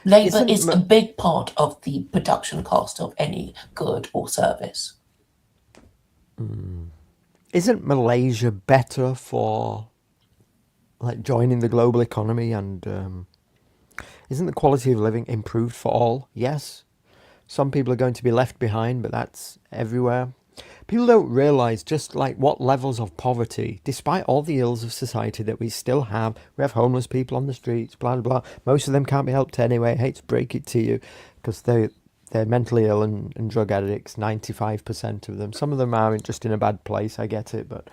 Labor is a big part of the production cost of any good or service. Isn't Malaysia better for joining the global economy, and isn't the quality of living improved for all? Yes. Some people are going to be left behind, but that's everywhere. People don't realise just what levels of poverty, despite all the ills of society that we still have. We have homeless people on the streets, blah, blah, blah. Most of them can't be helped anyway. I hate to break it to you, because they're mentally ill and drug addicts, 95% of them. Some of them are just in a bad place, I get it, but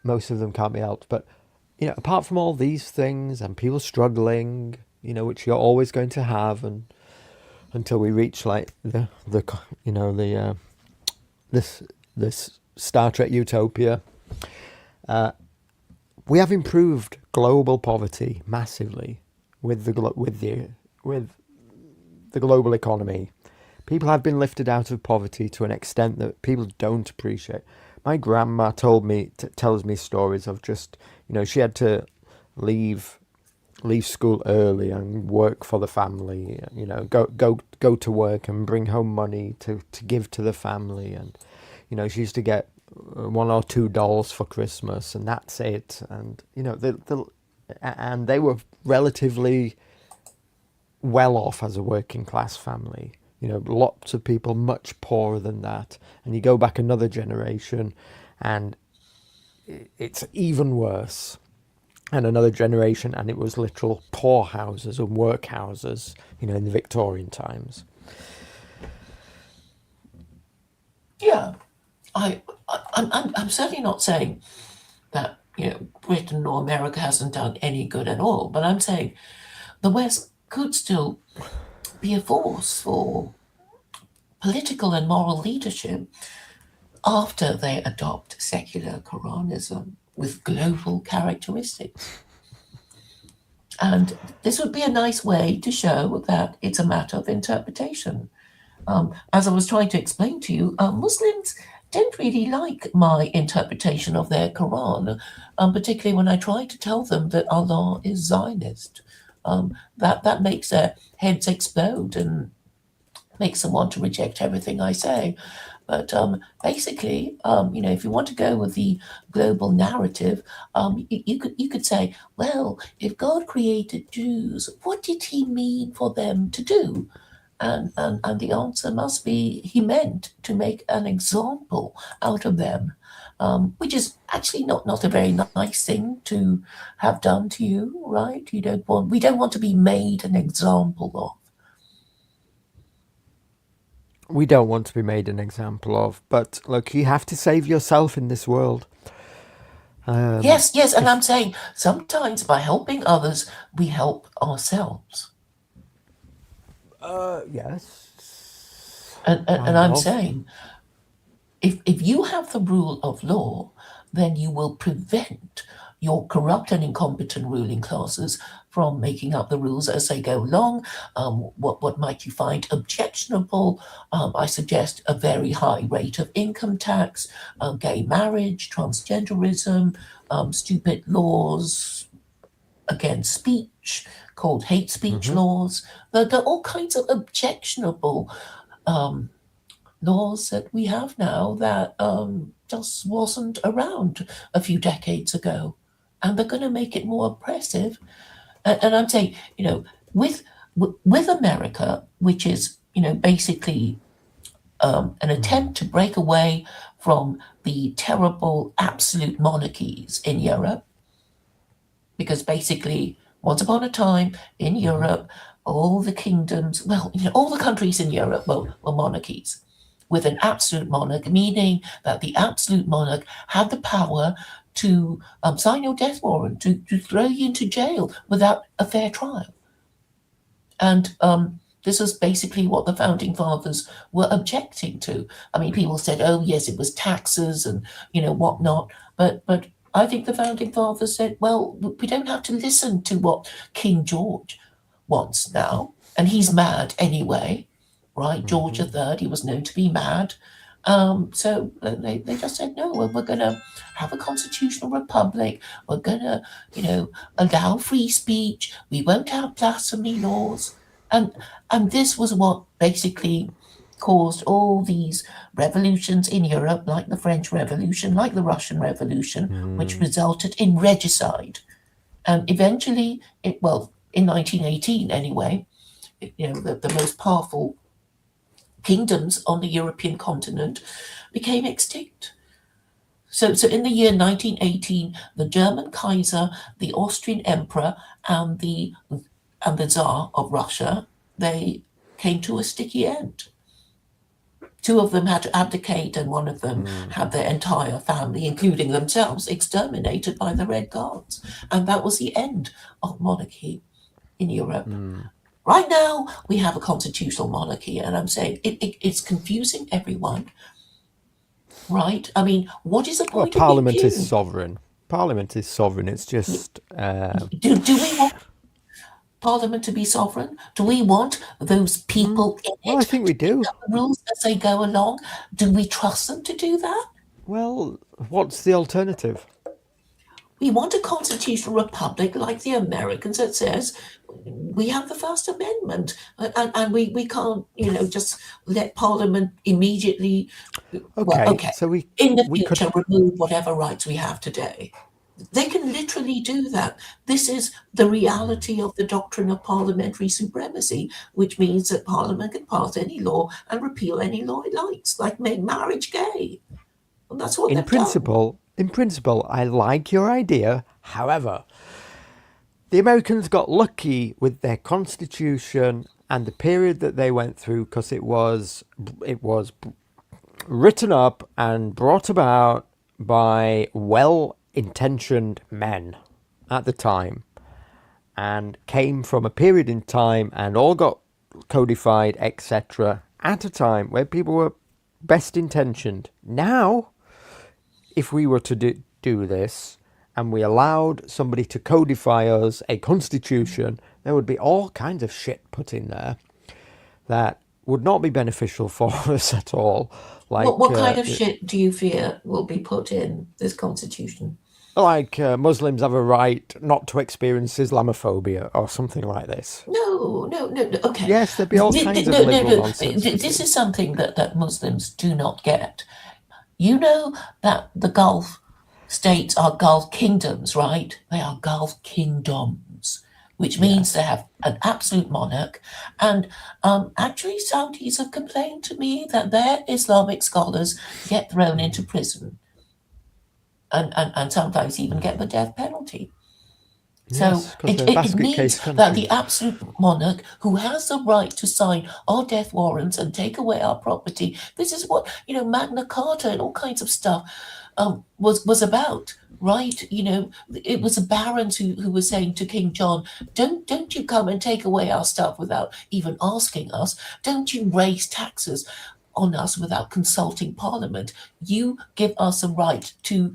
most of them can't be helped. But, apart from all these things and people struggling, which you're always going to have, and until we reach this Star Trek utopia, we have improved global poverty massively with the global economy. People have been lifted out of poverty to an extent that people don't appreciate. My grandma tells me stories of just, she had to leave school early and work for the family, go to work and bring home money to give to the family. And, she used to get $1 or $2 for Christmas, and that's it. And, and they were relatively well off as a working class family. Lots of people much poorer than that. And you go back another generation and it's even worse. And another generation, and it was literal poorhouses and workhouses, in the Victorian times. Yeah, I'm certainly not saying that Britain or America hasn't done any good at all, but I'm saying the West could still be a force for political and moral leadership after they adopt secular Quranism with global characteristics. And this would be a nice way to show that it's a matter of interpretation. As I was trying to explain to you, Muslims don't really like my interpretation of their Quran, particularly when I try to tell them that Allah is Zionist. That makes their heads explode, and makes them want to reject everything I say. But basically, if you want to go with the global narrative, you could say, well, if God created Jews, what did He mean for them to do? And the answer must be He meant to make an example out of them, which is actually not a very nice thing to have done to you, right? We don't want to be made an example of. We don't want to be made an example of, but look, you have to save yourself in this world. Yes, yes, and I'm saying sometimes by helping others, we help ourselves. Yes, And kind I'm of. saying if you have the rule of law, then you will prevent your corrupt and incompetent ruling classes from making up the rules as they go along. What might you find objectionable? I suggest a very high rate of income tax, gay marriage, transgenderism, stupid laws against speech called hate speech laws. There are all kinds of objectionable laws that we have now that just wasn't around a few decades ago. And they're going to make it more oppressive. And I'm saying, with with America, which is, basically an attempt to break away from the terrible absolute monarchies in Europe, because basically, once upon a time in Europe, all the kingdoms, well, all the countries in Europe were monarchies with an absolute monarch, meaning that the absolute monarch had the power to sign your death warrant, to throw you into jail without a fair trial. And this was basically what the founding fathers were objecting to. I mean, people said, "Oh, yes, it was taxes and whatnot," but I think the founding fathers said, "Well, we don't have to listen to what King George wants now, and he's mad anyway, right? George III, he was known to be mad." So they just said, no, we're going to have a constitutional republic. We're going to, allow free speech. We won't have blasphemy laws. And this was what basically caused all these revolutions in Europe, like the French Revolution, like the Russian Revolution, which resulted in regicide. And eventually, in 1918 anyway, the most powerful kingdoms on the European continent became extinct. So in the year 1918, the German Kaiser, the Austrian Emperor, and the Tsar of Russia, they came to a sticky end. Two of them had to abdicate, and one of them had their entire family, including themselves, exterminated by the Red Guards. And that was the end of monarchy in Europe. Right now, we have a constitutional monarchy, and I'm saying it's confusing everyone, right? I mean, what is the Well, point of being Parliament is king? sovereign. Parliament is sovereign. It's just Do we want Parliament to be sovereign? Do we want those people in well, it I think we to make do. up the rules as they go along? Do we trust them to do that? Well, what's the alternative? We want a constitutional republic like the Americans that says we have the First Amendment, and we can't, just let Parliament immediately, well, Okay, okay, so we in the we could future remove whatever rights we have today. They can literally do that. This is the reality of the doctrine of parliamentary supremacy, which means that Parliament can pass any law and repeal any law it likes, like make marriage gay. And that's what in they've done. principle, I like your idea. However, the Americans got lucky with their constitution and the period that they went through because it was written up and brought about by well-intentioned men at the time and came from a period in time and all got codified, etc., at a time where people were best intentioned. Now, if we were to do this and we allowed somebody to codify us a constitution, there would be all kinds of shit put in there that would not be beneficial for us at all. Like, What kind of shit do you fear will be put in this constitution? like Muslims have a right not to experience Islamophobia or something like this. No. Okay. Yes, there'd be all kinds of No, no, liberal no. nonsense. This is something that Muslims do not get. You know that the Gulf states are Gulf kingdoms, right? They are Gulf kingdoms, which means they have an absolute monarch. And actually, Saudis have complained to me that their Islamic scholars get thrown into prison and sometimes even get the death penalty. So Yes, because they're a it basket means case that country. the absolute monarch who has the right to sign our death warrants and take away our property, this is what, Magna Carta and all kinds of stuff was about, right? It was the barons who were saying to King John, don't you come and take away our stuff without even asking us. Don't you raise taxes on us without consulting Parliament. You give us a right to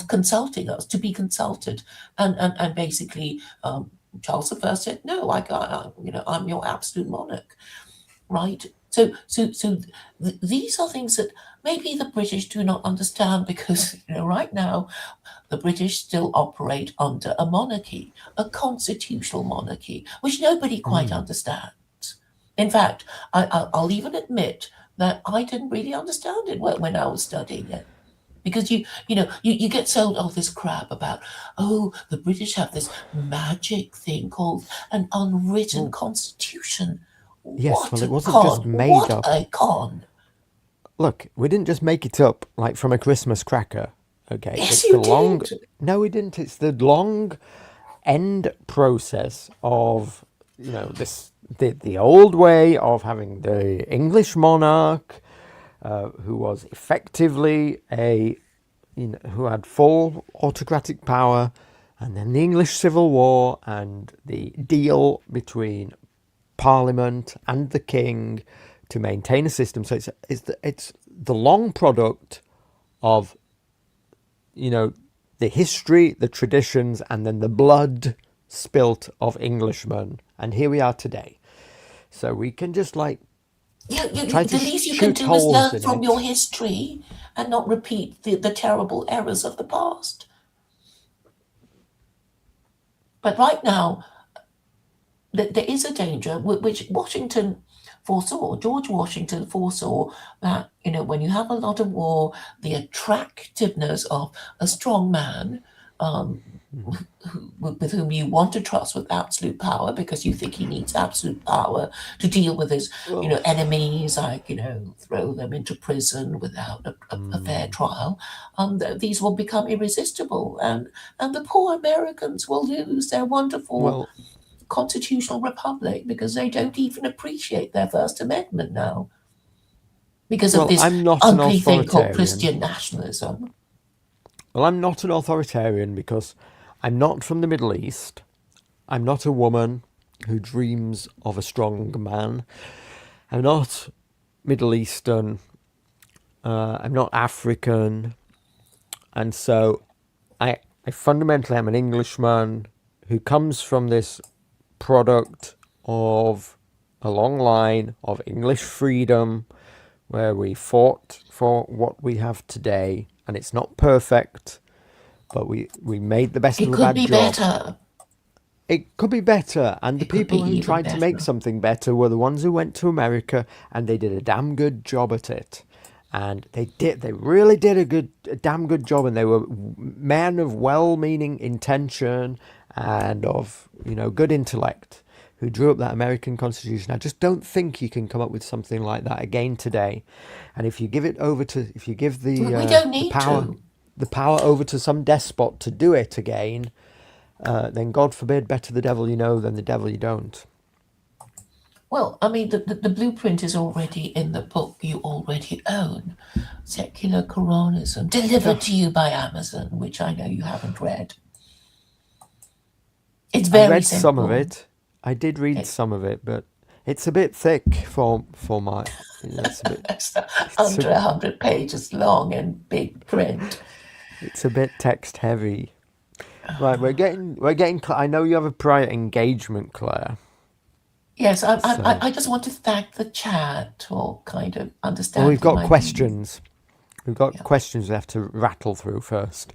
consulting us, to be consulted, and basically Charles I said, no, I'm your absolute monarch, right? So these are things that maybe the British do not understand because right now the British still operate under a monarchy, a constitutional monarchy, which nobody quite understands. In fact, I'll even admit that I didn't really understand it when I was studying it. Because you get sold all this crap about, the British have this magic thing called an unwritten constitution. Yes, What well, a it wasn't con! just made What up. a con! Look, we didn't just make it up like from a Christmas cracker. Okay, Yes, it's the you long. did. No, we didn't. It's the long end process of the old way of having the English monarch, who was effectively who had full autocratic power, and then the English Civil War and the deal between Parliament and the King to maintain a system. So it's the long product of the history, the traditions, and then the blood spilt of Englishmen. And here we are today. So we can just try to The least you can shoot do is holes learn in from it. your history and not repeat the terrible errors of the past. But right now, there is a danger which Washington foresaw. George Washington foresaw that when you have a lot of war, the attractiveness of a strong man with whom you want to trust with absolute power because you think he needs absolute power to deal with his enemies, like throw them into prison without a fair trial. These will become irresistible, and the poor Americans will lose their wonderful Well, constitutional republic because they don't even appreciate their First Amendment now because of this I'm not an ugly thing called authoritarian. Christian nationalism. Well, I'm not an authoritarian because I'm not from the Middle East. I'm not a woman who dreams of a strong man. I'm not Middle Eastern. I'm not African. And so I fundamentally am an Englishman who comes from this product of a long line of English freedom where we fought for what we have today. And it's not perfect, but we made the best It of a could bad be job. better. It could be better. And the It could people be who even tried to make better. something better were the ones who went to America, and they did a damn good job at it. And they really did a damn good job, and they were men of well-meaning intention and of, good intellect who drew up that American Constitution. I just don't think you can come up with something like that again today. And if you give the We don't need to. the power over to some despot to do it again, then God forbid, better the devil you know than the devil you don't. Well, I mean, the blueprint is already in the book you already own. Secular Coronism, delivered to you by Amazon, which I know you haven't read. It's I very read simple. some of it. I did read some of it, but it's a bit thick for my. It's a bit. It's under 100 pages long and big print. It's a bit text heavy. Right, we're getting. I know you have a prior engagement, Claire. Yes, I just want to thank the chat for kind of understanding. Well, we've got my questions. We've got questions we have to rattle through first.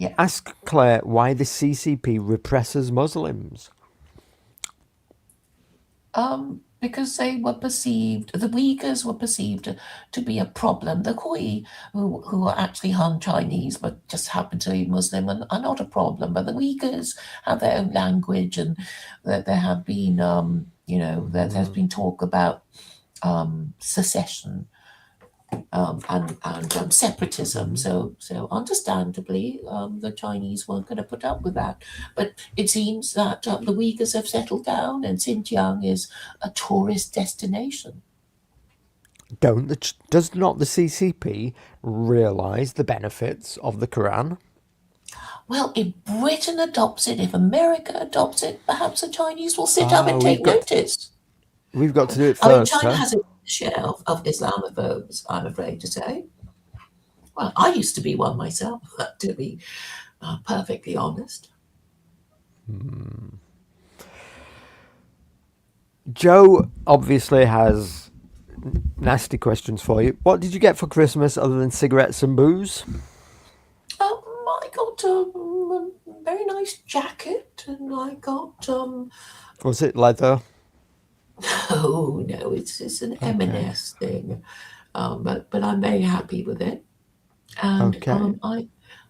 Yeah. ask Claire why the CCP represses Muslims. Because they were perceived, the Uyghurs were perceived to be a problem. The Hui, who are actually Han Chinese but just happen to be Muslim, are not a problem. But the Uyghurs have their own language, and there have been, there's been talk about secession and separatism. So understandably, the Chinese weren't going to put up with that. But it seems that the Uyghurs have settled down, and Xinjiang is a tourist destination. Does not the CCP realise the benefits of the Quran? Well, if Britain adopts it, if America adopts it, perhaps the Chinese will sit up and take notice. We've got to do it I mean, first. China has a share of Islamophobes, I'm afraid to say. Well, I used to be one myself, to be perfectly honest. Joe obviously has nasty questions for you. What did you get for Christmas other than cigarettes and booze? I got a very nice jacket, and I got Was it leather? oh no, it's an M&S thing, but I'm very happy with it. And Okay.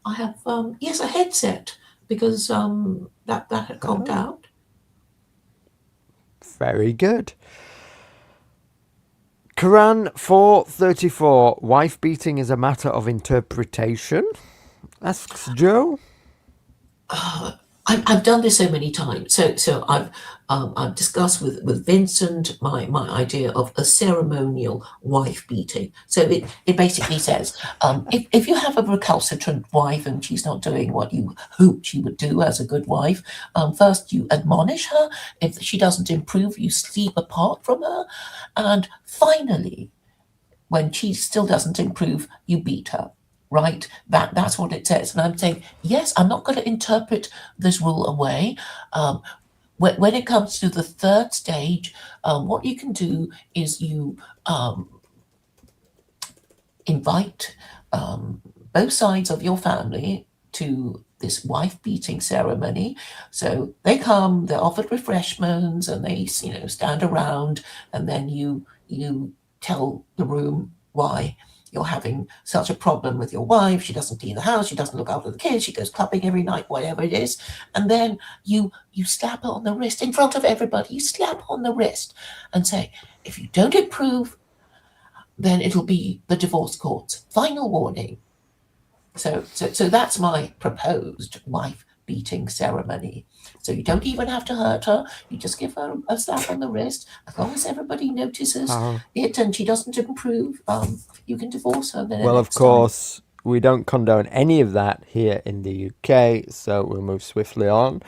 I have yes, a headset, because that had conked out. Very good. Quran 4:34. Wife beating is a matter of interpretation. Asks Joe. I've done this so many times. So I've discussed with Vincent my idea of a ceremonial wife beating. So it basically says, if you have a recalcitrant wife and she's not doing what you hoped she would do as a good wife, first you admonish her. If she doesn't improve, you sleep apart from her, and finally, when she still doesn't improve, you beat her. Right? That's what it says. And I'm saying, yes, I'm not going to interpret this rule away. When it comes to the third stage, what you can do is you invite both sides of your family to this wife beating ceremony. So they come, they're offered refreshments, and they stand around, and then you tell the room why you're having such a problem with your wife. She doesn't clean the house, she doesn't look after the kids, she goes clubbing every night, whatever it is. And then you slap her on the wrist in front of everybody. You slap her on the wrist and say, if you don't improve, then it'll be the divorce courts. Final warning. So that's my proposed wife beating ceremony. So you don't even have to hurt her. You just give her a slap on the wrist. As long as everybody notices it and she doesn't improve, you can divorce her. Well, of course, we don't condone any of that here in the UK, so we'll move swiftly on.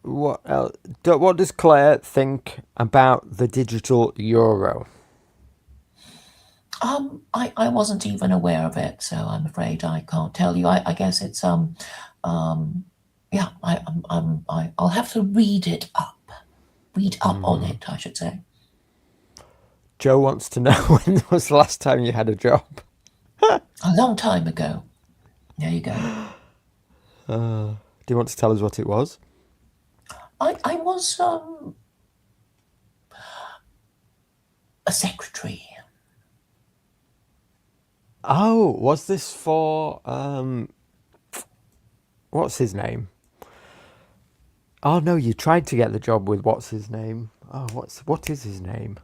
What else? What does Claire think about the digital euro? I wasn't even aware of it, so I'm afraid I can't tell you. I guess it's yeah. I'll have to read up on it, I should say. Joe wants to know, when was the last time you had a job? A long time ago. There you go. Do you want to tell us what it was? I was a secretary. Oh, was this for what's his name? Oh no, you tried to get the job with what's his name? Oh, what is his name?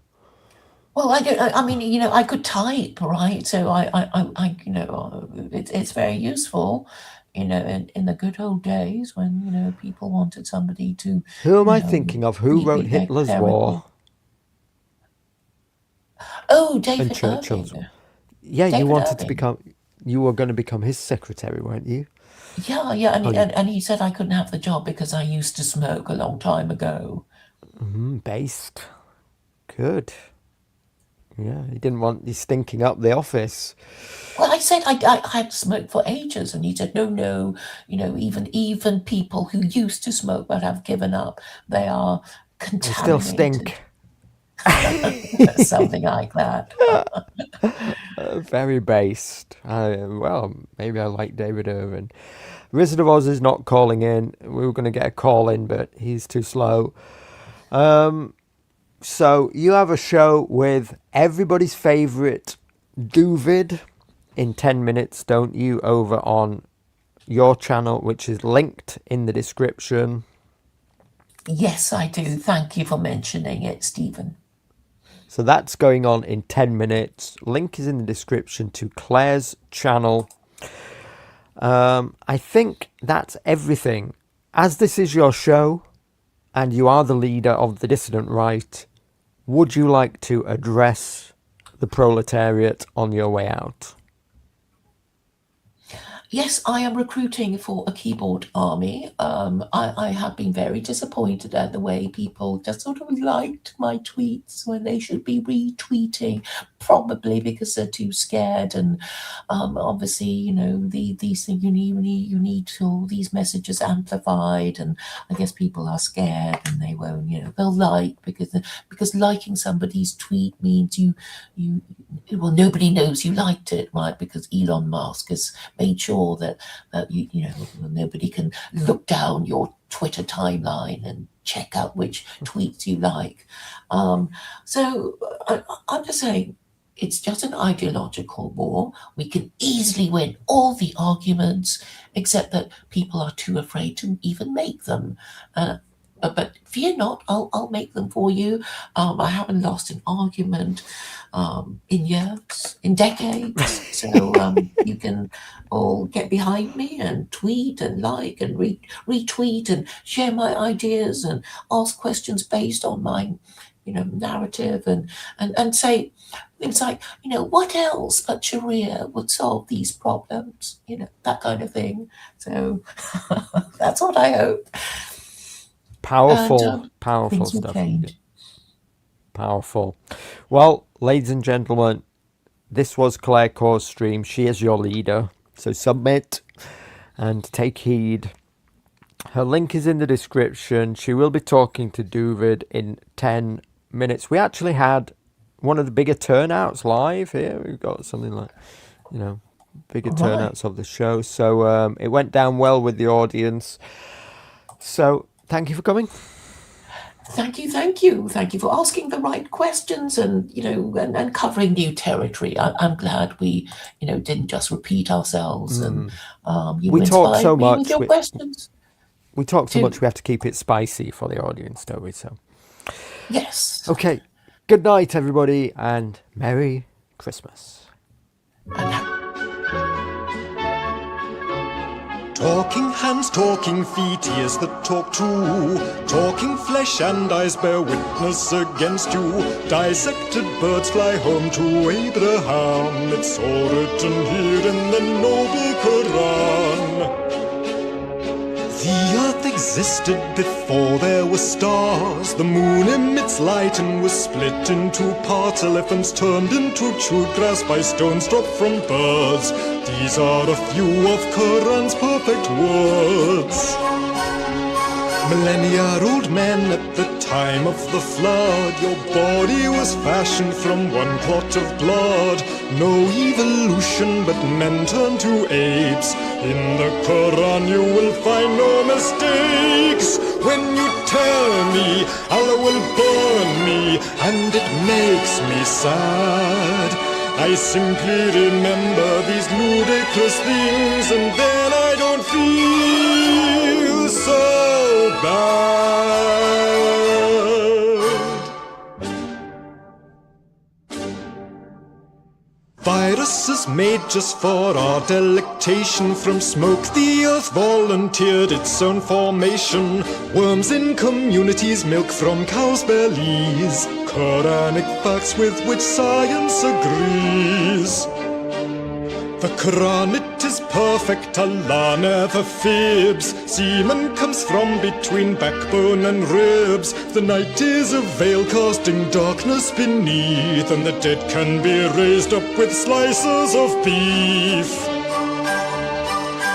Well, I mean, I could type, right? So it's very useful, in the good old days when people wanted somebody to. Who am I thinking of? Who wrote Hitler's War? Oh, David And Churchill's. Irving. Yeah, David you wanted Irving. to become. You were going to become his secretary, weren't you? Yeah, and he said I couldn't have the job because I used to smoke a long time ago. Based. Good. Yeah, he didn't want you stinking up the office. Well, I said I had smoked for ages, and he said, no, even people who used to smoke but have given up, they are You still contaminated. stink. Something like that. Very based. Well, maybe I like David Irving. Wizard of Oz is not calling in. We were going to get a call in, but he's too slow. So you have a show with everybody's favourite Duvid in 10 minutes, don't you, over on your channel, which is linked in the description. Yes, I do. Thank you for mentioning it, Stephen. So that's going on in 10 minutes. Link is in the description to Claire's channel. I think that's everything. As this is your show and you are the leader of the dissident right, would you like to address the proletariat on your way out? Yes, I am recruiting for a keyboard army. I have been very disappointed at the way people just sort of liked my tweets when they should be retweeting, probably because they're too scared. And obviously, you know, these things you need all these messages amplified. And I guess people are scared and they won't, you know, they'll like because liking somebody's tweet means well, nobody knows you liked it, right? Because Elon Musk has made sure that you know, nobody can look down your Twitter timeline and check out which tweets you like. So I'm just saying, it's just an ideological war. We can easily win all the arguments, except that people are too afraid to even make them. But fear not, I'll make them for you. I haven't lost an argument in years, in decades. So you can all get behind me and tweet and like and retweet and share my ideas and ask questions based on my, you know, narrative and say things like, you know, what else but Sharia would solve these problems? You know, that kind of thing. So that's what I hope. Powerful things will stuff. change. Powerful. Well, ladies and gentlemen, this was Claire Khaw's stream. She is your leader. So submit and take heed. Her link is in the description. She will be talking to Duvid in 10 minutes. We actually had one of the bigger turnouts live here. We've got something like, you know, bigger turnouts of the show. So it went down well with the audience. So thank you for coming. Thank you for asking the right questions and, you know, and covering new territory. I'm glad we, you know, didn't just repeat ourselves. And we talk so much with your questions. We talk so much we have to keep it spicy for the audience, don't we? So yes. Okay. Good night, everybody, and Merry Christmas. Talking hands, talking feet, ears that talk too. Talking flesh and eyes bear witness against you. Dissected birds fly home to Abraham. It's all written here in the noble Quran. The earth existed before there were stars. The moon emits light and was split into parts. Elephants turned into chewed grass by stones dropped from birds. These are a few of Quran's perfect words. Millennia-old men at the time of the flood. Your body was fashioned from one clot of blood. No evolution, but men turned to apes. In the Quran you will find no mistakes. When you tell me Allah will burn me, and it makes me sad, I simply remember these ludicrous things, and then I don't feel so bad. Viruses made just for our delectation. From smoke the earth volunteered its own formation. Worms in communities milk from cows' bellies. Quranic facts with which science agrees. The Quran, it is perfect, Allah never fibs. Semen comes from between backbone and ribs. The night is a veil casting darkness beneath, and the dead can be raised up with slices of beef.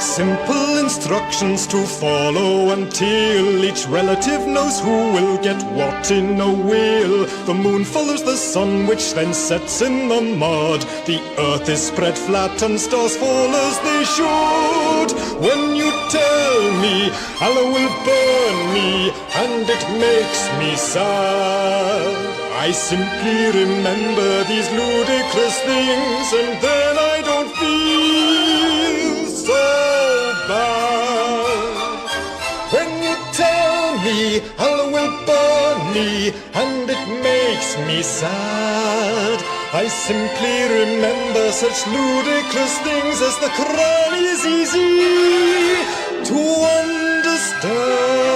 Simple instructions to follow until each relative knows who will get what in a will. The moon follows the sun, which then sets in the mud. The earth is spread flat and stars fall as they should. When you tell me Allah will burn me and it makes me sad, I simply remember these ludicrous things, and then I don't feel so bad. When you tell me Allah will burn me and it makes me sad, I simply remember such ludicrous things as the Quran is easy to understand.